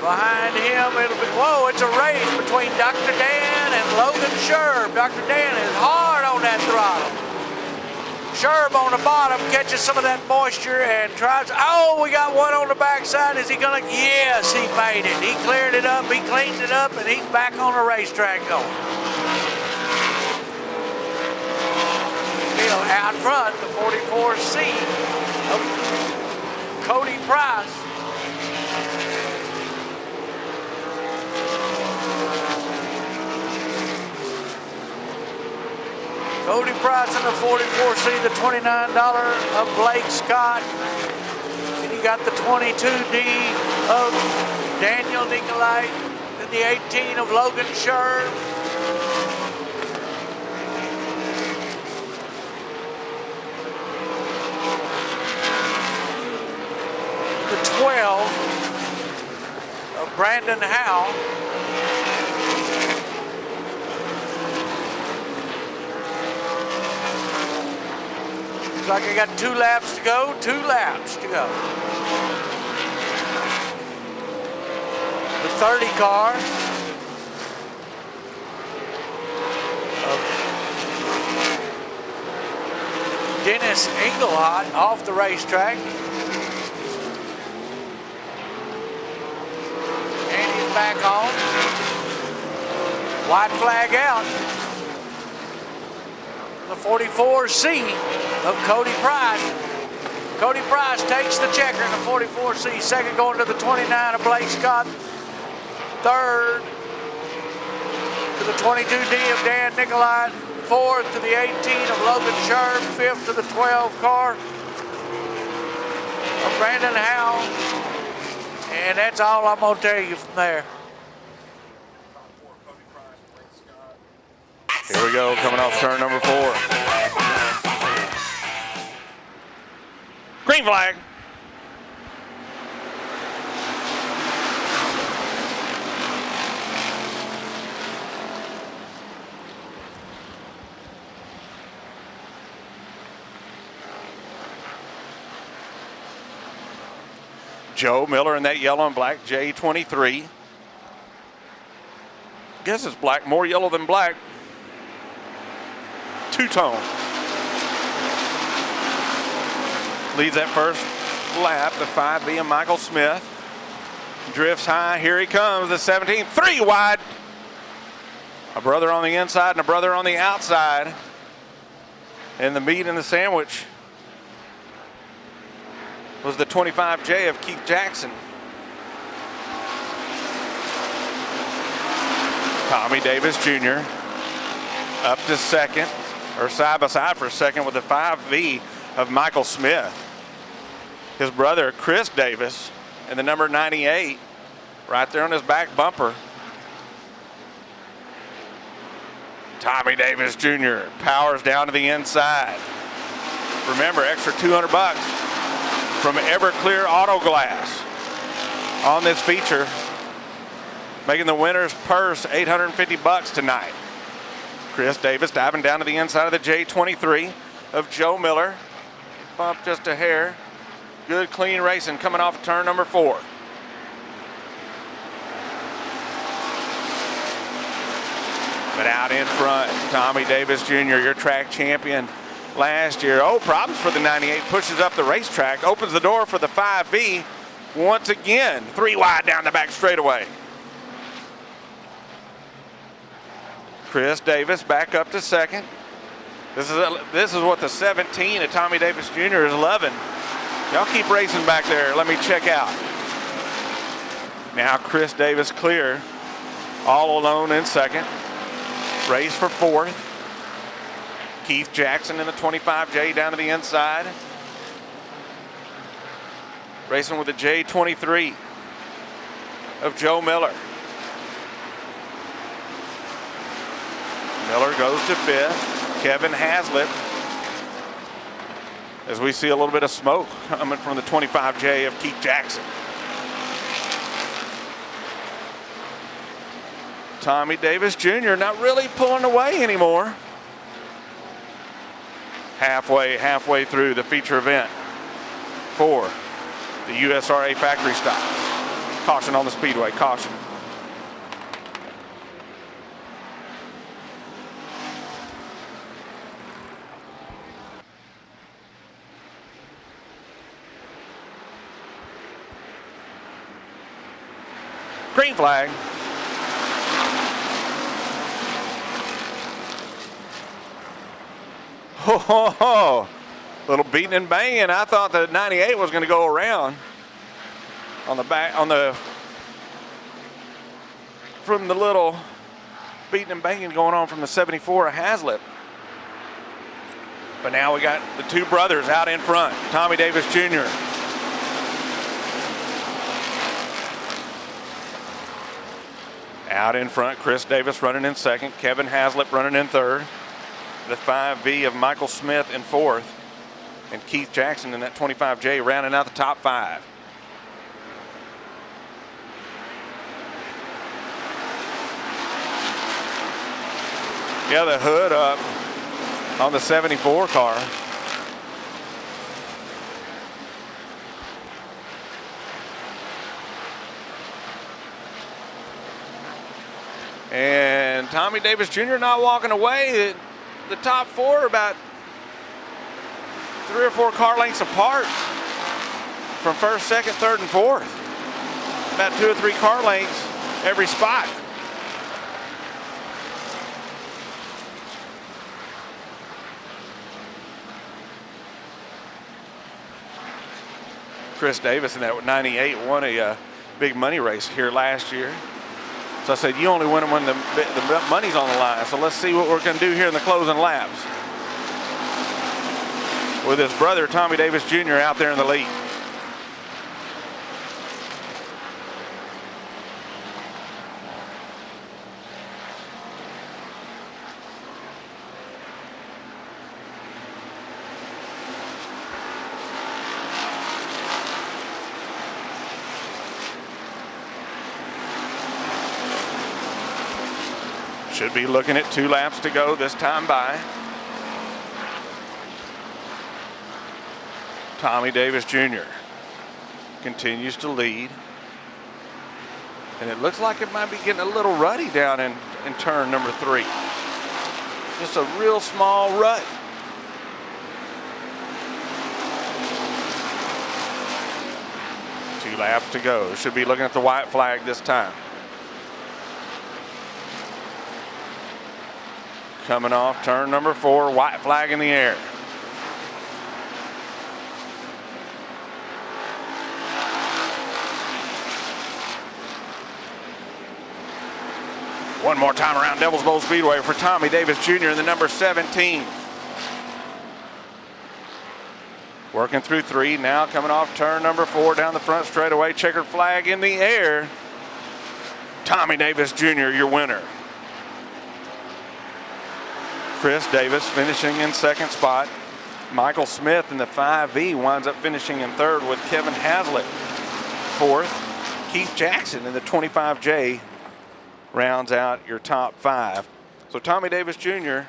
Behind him, it'll be, whoa, it's a race between Dr. Dan and Logan Sherb. Dr. Dan is hard on that throttle. Sherb on the bottom catches some of that moisture and tries, oh, we got one on the backside. Is he gonna, yes, he made it. He cleared it up, he cleaned it up, and he's back on the racetrack going. Out front, the 44C of Cody Price. Cody Price in the 44C, the $29 of Blake Scott. And you got the 22D of Daniel Nicolai. Then the 18 of Logan Sherb. The 12 of Brandon Howe. Looks like I got 2 laps to go, 2 laps to go. The 30 car of Dennis Engelhot off the racetrack. Back on. White flag out. the 44C of Cody Price. Cody Price takes the checker in the 44C. Second going to the 29 of Blake Scott. Third to the 22D of Dan Nicolai. Fourth to the 18 of Logan Sherb. Fifth to the 12 car of Brandon Howell. And that's all I'm going to tell you from there. Here we go, coming off turn number 4. Green flag. Joe Miller in that yellow and black J23. Guess it's black, more yellow than black. Two-tone. Leads that first lap, the 5B of Michael Smith. Drifts high, here he comes, the 17, 3 wide. A brother on the inside and a brother on the outside. And the meat in the sandwich was the 25J of Keith Jackson. Tommy Davis Jr. up to second, or side by side for a second with the 5V of Michael Smith. His brother Chris Davis and the number 98 right there on his back bumper. Tommy Davis Jr. powers down to the inside. Remember, extra $200 from Everclear Auto Glass on this feature, making the winner's purse $850 tonight. Chris Davis diving down to the inside of the J23 of Joe Miller. Bumped just a hair. Good clean racing coming off of turn number 4. But out in front, Tommy Davis Jr., your track champion last year. Oh, problems for the 98. Pushes up the racetrack, opens the door for the 5V. Once again, 3 wide down the back straightaway. Chris Davis back up to second. This is what the 17 of Tommy Davis Jr. is loving. Y'all keep racing back there. Let me check out. Now Chris Davis clear, all alone in second. Race for fourth. Keith Jackson in the 25J down to the inside. Racing with the J23 of Joe Miller. Miller goes to fifth. Kevin Haslett. As we see a little bit of smoke coming from the 25J of Keith Jackson. Tommy Davis Jr. not really pulling away anymore. Halfway through the feature event for the USRA factory stop. Caution on the Speedway, caution. Green flag. Ho, ho, ho. Little beating and banging. I thought the 98 was going to go around on the back, from the little beating and banging going on from the 74 of Haslett. But now we got the two brothers out in front. Tommy Davis Jr. Out in front, Chris Davis running in second, Kevin Haslett running in third. The 5V of Michael Smith in fourth, and Keith Jackson in that 25J rounding out the top 5. Yeah, the hood up on the 74 car. And Tommy Davis Jr. not walking away. The top 4 are about 3 or 4 car lengths apart from first, second, third, and fourth. About 2 or 3 car lengths every spot. Chris Davis in that 98 won a big money race here last year. So I said, you only win them when the money's on the line. So let's see what we're going to do here in the closing laps. With his brother, Tommy Davis Jr., out there in the lead. Should be looking at 2 laps to go this time by. Tommy Davis Jr. continues to lead. And it looks like it might be getting a little rutty down in turn number 3. Just a real small rut. Two laps to go. Should be looking at the white flag this time. Coming off turn number 4, white flag in the air. One more time around Devil's Bowl Speedway for Tommy Davis Jr. in the number 17. Working through 3, now coming off turn number 4 down the front straightaway, checkered flag in the air. Tommy Davis Jr., your winner. Chris Davis finishing in second spot. Michael Smith in the 5V winds up finishing in third with Kevin Haslett fourth. Keith Jackson in the 25J rounds out your top 5. So Tommy Davis Jr.,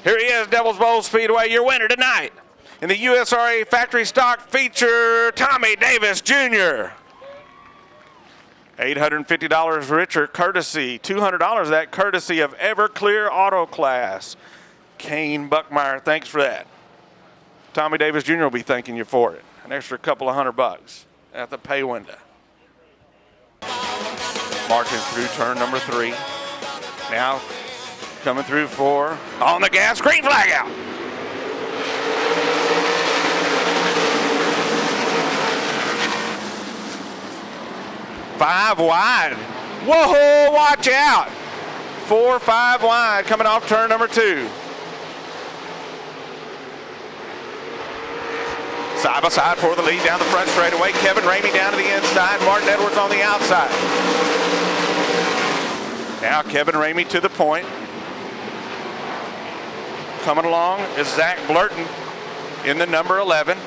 here he is, Devil's Bowl Speedway, your winner tonight in the USRA Factory Stock Feature, Tommy Davis Jr. $850 richer courtesy, $200 that courtesy of Everclear Auto Class. Kane Buckmeyer, thanks for that. Tommy Davis Jr. will be thanking you for it. An extra couple of $100 at the pay window. Marching through turn number 3. Now coming through 4. On the gas, green flag out. Five wide. Whoa, watch out. 4, 5 wide coming off turn number 2. Side by side for the lead down the front straightaway. Kevin Ramey down to the inside. Martin Edwards on the outside. Now Kevin Ramey to the point. Coming along is Zach Blurton in the number 11.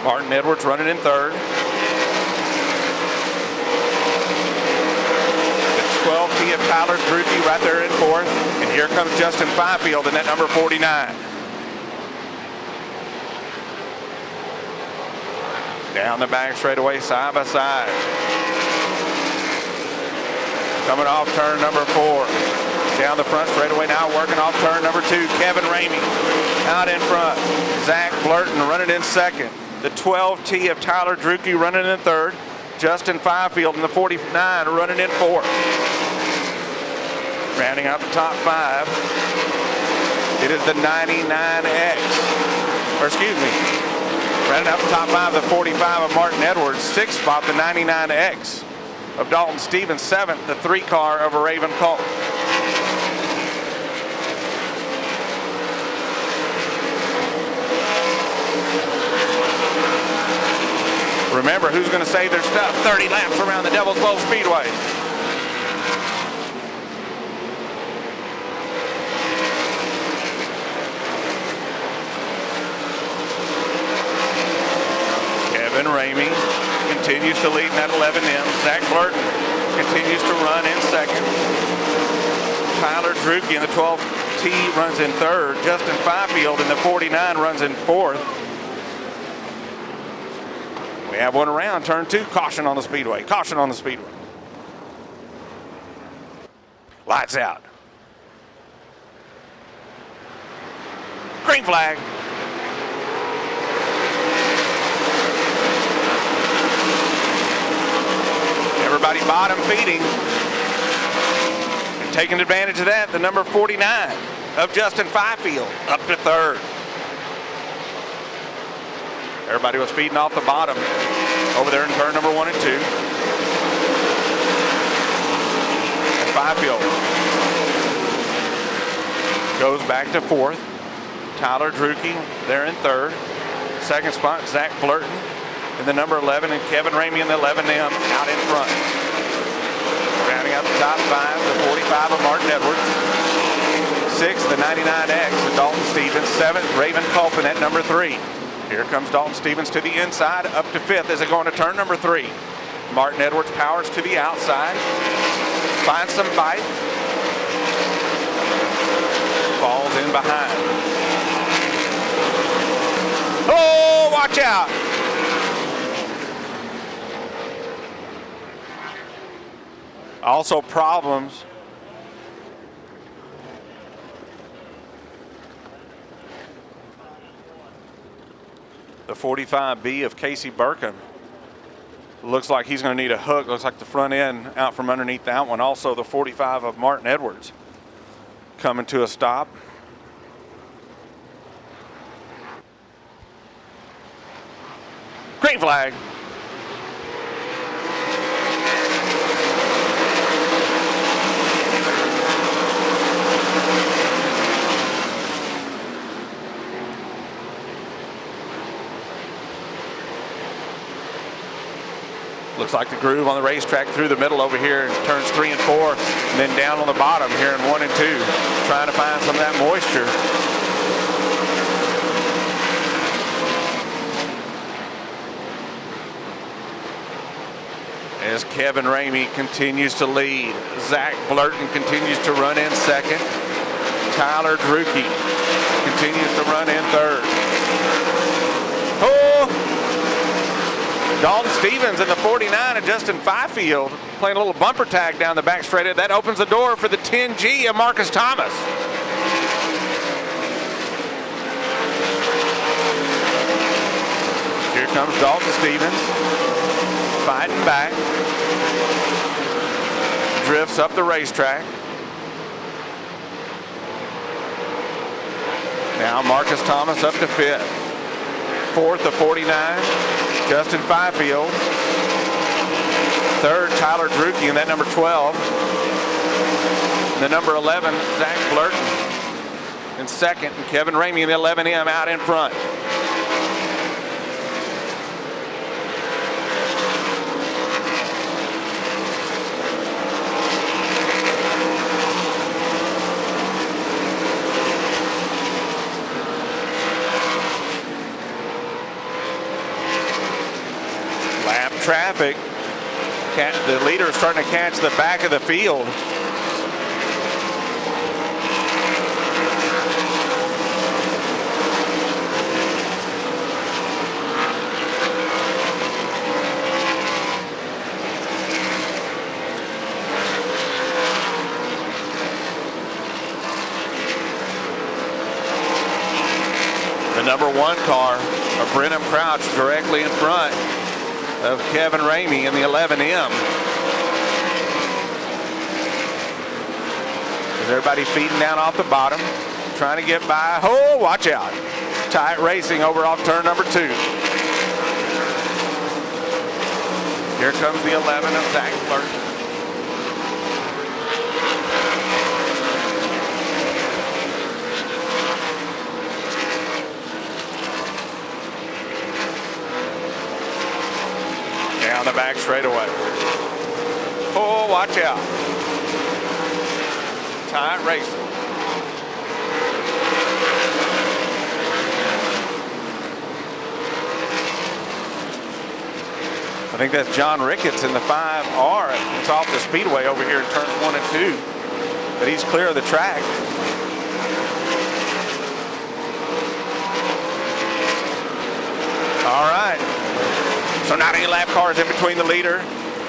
Martin Edwards running in third. 12T of Tyler Drucke right there in fourth. And here comes Justin Fifield in that number 49. Down the back straightaway, side by side. Coming off turn number 4. Down the front straightaway now, working off turn number 2. Kevin Ramey out in front. Zach Blurton running in second. The 12T of Tyler Drucke running in third. Justin Fifield in the 49 running in fourth. Rounding out the top 5, it is the 99X. Or excuse me, rounding out the top 5, the 45 of Martin Edwards. 6th spot, the 99X of Dalton Stevens. 7th, the 3 car of a Raven Colt. Remember, who's going to save their stuff? 30 laps around the Devil's Bowl Speedway. Kevin Ramey continues to lead in that 11M. Zach Blurton continues to run in second. Tyler Drucke in the 12T runs in third. Justin Fifield in the 49 runs in fourth. We have one around turn 2. Caution on the speedway. Caution on the speedway. Lights out. Green flag. Everybody bottom feeding. And taking advantage of that, the number 49 of Justin Fifield up to third. Everybody was feeding off the bottom over there in turn number 1 and 2. And Fifield goes back to 4th. Tyler Drueke there in 3rd. 2nd spot, Zach Blurton in the number 11, and Kevin Ramey in the 11M out in front. Rounding out the top 5, the 45 of Martin Edwards. 6th, the 99X of Dalton Stevens. 7th, Raven Culpin at number 3. Here comes Dalton Stevens to the inside, up to 5th as they go into turn number 3. Martin Edwards powers to the outside, finds some bite, falls in behind. Oh, watch out! Also problems. The 45B of Casey Burkham. Looks like he's going to need a hook. Looks like the front end out from underneath that one. Also the 45 of Martin Edwards coming to a stop. Green flag. Looks like the groove on the racetrack through the middle over here in turns 3 and 4, and then down on the bottom here in 1 and 2, trying to find some of that moisture. As Kevin Ramey continues to lead, Zach Blurton continues to run in 2nd. Tyler Drueke continues to run in 3rd. Dalton Stevens in the 49 and Justin Fifield playing a little bumper tag down the back straight. That opens the door for the 10G of Marcus Thomas. Here comes Dalton Stevens, fighting back, drifts up the racetrack. Now Marcus Thomas up to 5th. 4th, the 49. Justin Fifield. 3rd, Tyler Drueke in that number 12. The number 11, Zach Blurton in 2nd, and Kevin Ramey in the 11M out in front. Traffic. The leader is starting to catch the back of the field. The number 1 car of Brenham Crouch directly in front of Kevin Ramey in the 11M. Is everybody feeding down off the bottom, trying to get by? Oh, watch out. Tight racing over off turn number 2. Here comes the 11 of Zach Blurton. Down the back straightaway. Oh, watch out. Tight racing. I think that's John Ricketts in the 5R. It's off the Speedway over here in turns 1 and 2. But he's clear of the track. All right. So not any lap cars in between the leader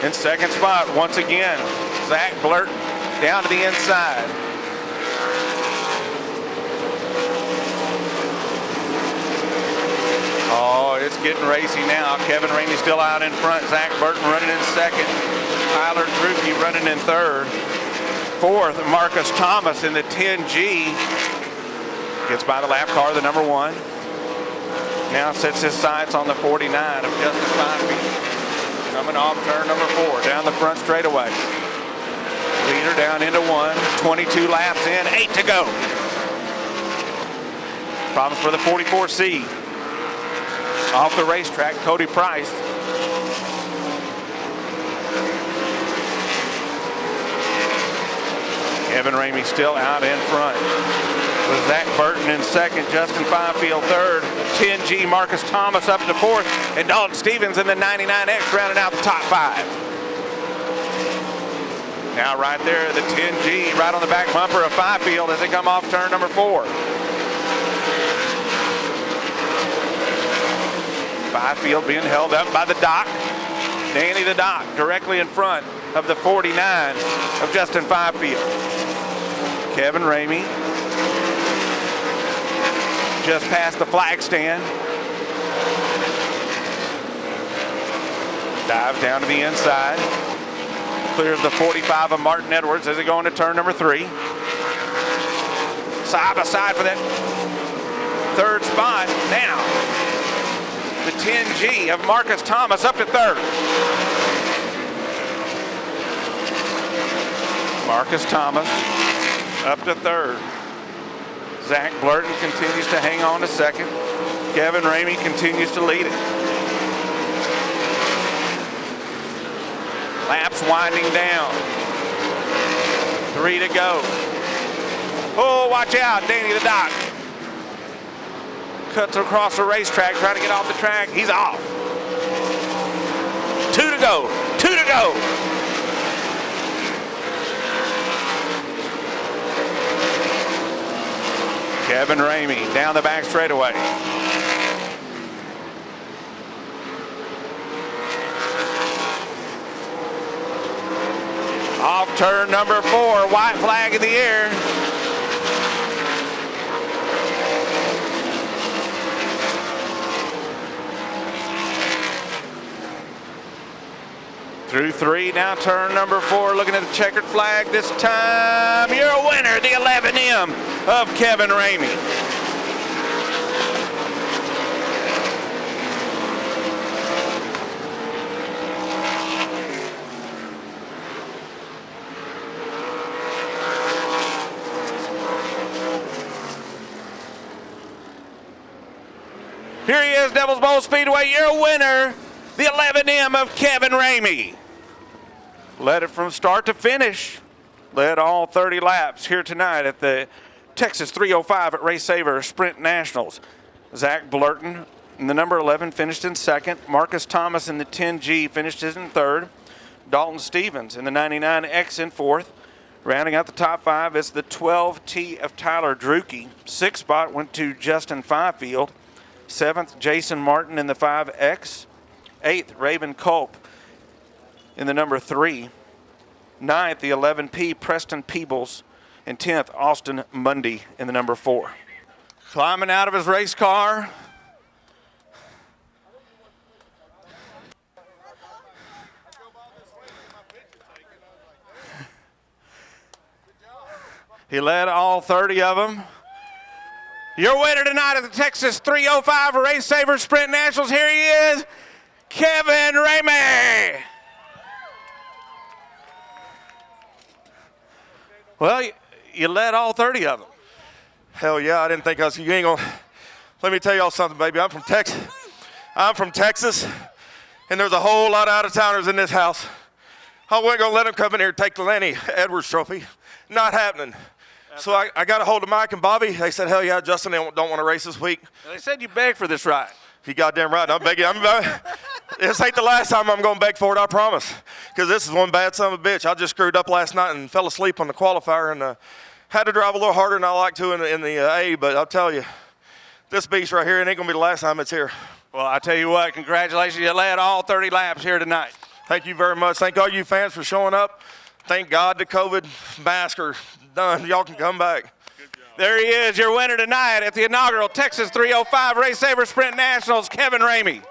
and 2nd spot. Once again, Zach Blurton down to the inside. Oh, it's getting racy now. Kevin Ramey still out in front. Zach Blurton running in 2nd. Tyler Drueke running in 3rd. 4th, Marcus Thomas in the 10G. Gets by the lap car, the number 1. Now sets his sights on the 49 of Justin Finefield. Coming off turn number 4, down the front straightaway. Leader down into 1, 22 laps in, 8 to go. Problems for the 44C. Off the racetrack, Cody Price. Kevin Ramey still out in front. With Zach Burton in second, Justin Finefield third, 10G Marcus Thomas up to fourth, and Dalton Stevens in the 99X rounding out the top 5. Now right there, the 10G right on the back bumper of Finefield as they come off turn number 4. Finefield being held up by the Doc. Danny the Doc directly in front of the 49 of Justin Finefield. Kevin Ramey just past the flag stand. Dives down to the inside. Clears the 45 of Martin Edwards as they go into turn number 3. Side by side for that third spot. Now, the 10G of Marcus Thomas up to third. Marcus Thomas up to third. Zach Blurton continues to hang on to second. Kevin Ramey continues to lead it. Laps winding down. 3 to go. Oh, watch out, Danny the Doc. Cuts across the racetrack, trying to get off the track. He's off. 2 to go. 2 to go. Kevin Ramey down the back straightaway. Off turn number 4, white flag in the air. Through 3, now turn number 4, looking at the checkered flag this time. You're a winner, the 11M of Kevin Ramey. Here he is, Devil's Bowl Speedway, your winner, the 11M of Kevin Ramey. Led it from start to finish. Led all 30 laps here tonight at the Texas 305 at Race Saver Sprint Nationals. Zach Blurton in the number 11 finished in second. Marcus Thomas in the 10G finished in third. Dalton Stevens in the 99X in fourth. Rounding out the top 5 is the 12T of Tyler Drucke. Sixth spot went to Justin Finefield. Seventh, Jason Martin in the 5X. Eighth, Raven Culp in the number 3. Ninth, the 11P, Preston Peebles. And 10th, Austin Mundy in the number 4. Climbing out of his race car. He led all 30 of them. Your winner tonight at the Texas 305 Race Saver Sprint Nationals. Here he is, Kevin Ramey. Well, you led all 30 of them. Hell yeah, I didn't think I was, you ain't gonna, let me tell y'all something, baby. I'm from Texas, and there's a whole lot of out-of-towners in this house. I wasn't gonna let them come in here and take the Lenny Edwards trophy. Not happening. So I got a hold of Mike and Bobby. They said, hell yeah, Justin, they don't want to race this week. They said you begged for this ride. You goddamn right. I'm begging. This ain't the last time I'm going to beg for it, I promise. Because this is one bad son of a bitch. I just screwed up last night and fell asleep on the qualifier and had to drive a little harder than I like to in the A. But I'll tell you, this beast right here, it ain't going to be the last time it's here. Well, I tell you what, congratulations. You led all 30 laps here tonight. Thank you very much. Thank all you fans for showing up. Thank God the COVID masks are done. Y'all can come back. There he is, your winner tonight at the inaugural Texas 305 Race Saver Sprint Nationals, Kevin Ramey.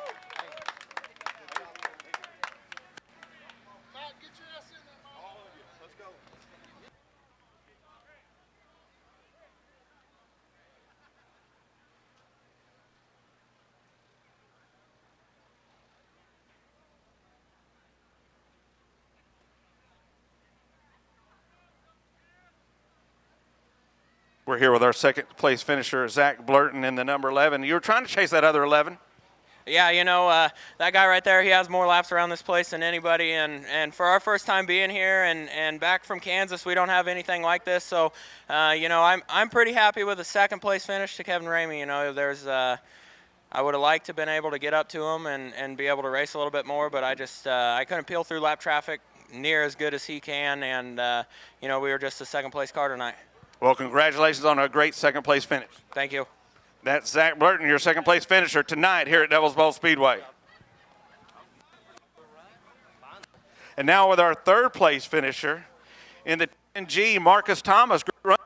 We're here with our second place finisher, Zach Blurton, in the number 11. You were trying to chase that other 11. Yeah, that guy right there, he has more laps around this place than anybody. And for our first time being here and back from Kansas, we don't have anything like this. So, I'm pretty happy with the second place finish to Kevin Ramey. I would have liked to have been able to get up to him and be able to race a little bit more, but I couldn't peel through lap traffic near as good as he can. And, we were just a second place car tonight. Well, congratulations on a great second place finish. Thank you. That's Zach Blurton, your second place finisher tonight here at Devil's Bowl Speedway. And now with our third place finisher in the 10G, Marcus Thomas. Great run.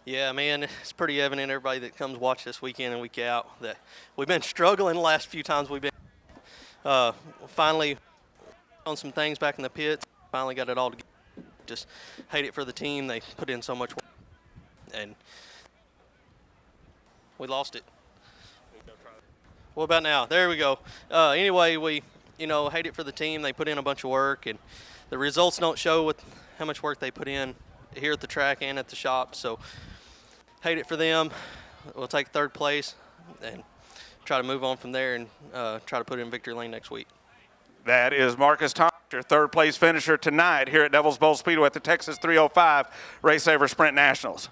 Yeah, man, it's pretty evident, everybody that comes watch this week in and week out, that we've been struggling the last few times we've been. Finally on some things back in the pits, finally got it all together. Just hate it for the team. They put in so much work, and we lost it. What about now? There we go. Anyway, we, hate it for the team. They put in a bunch of work, and the results don't show with how much work they put in here at the track and at the shop. So hate it for them. We'll take third place and try to move on from there and try to put it in victory lane next week. That is Marcus Thomas, your third place finisher tonight here at Devil's Bowl Speedway at the Texas 305 Race Saver Sprint Nationals.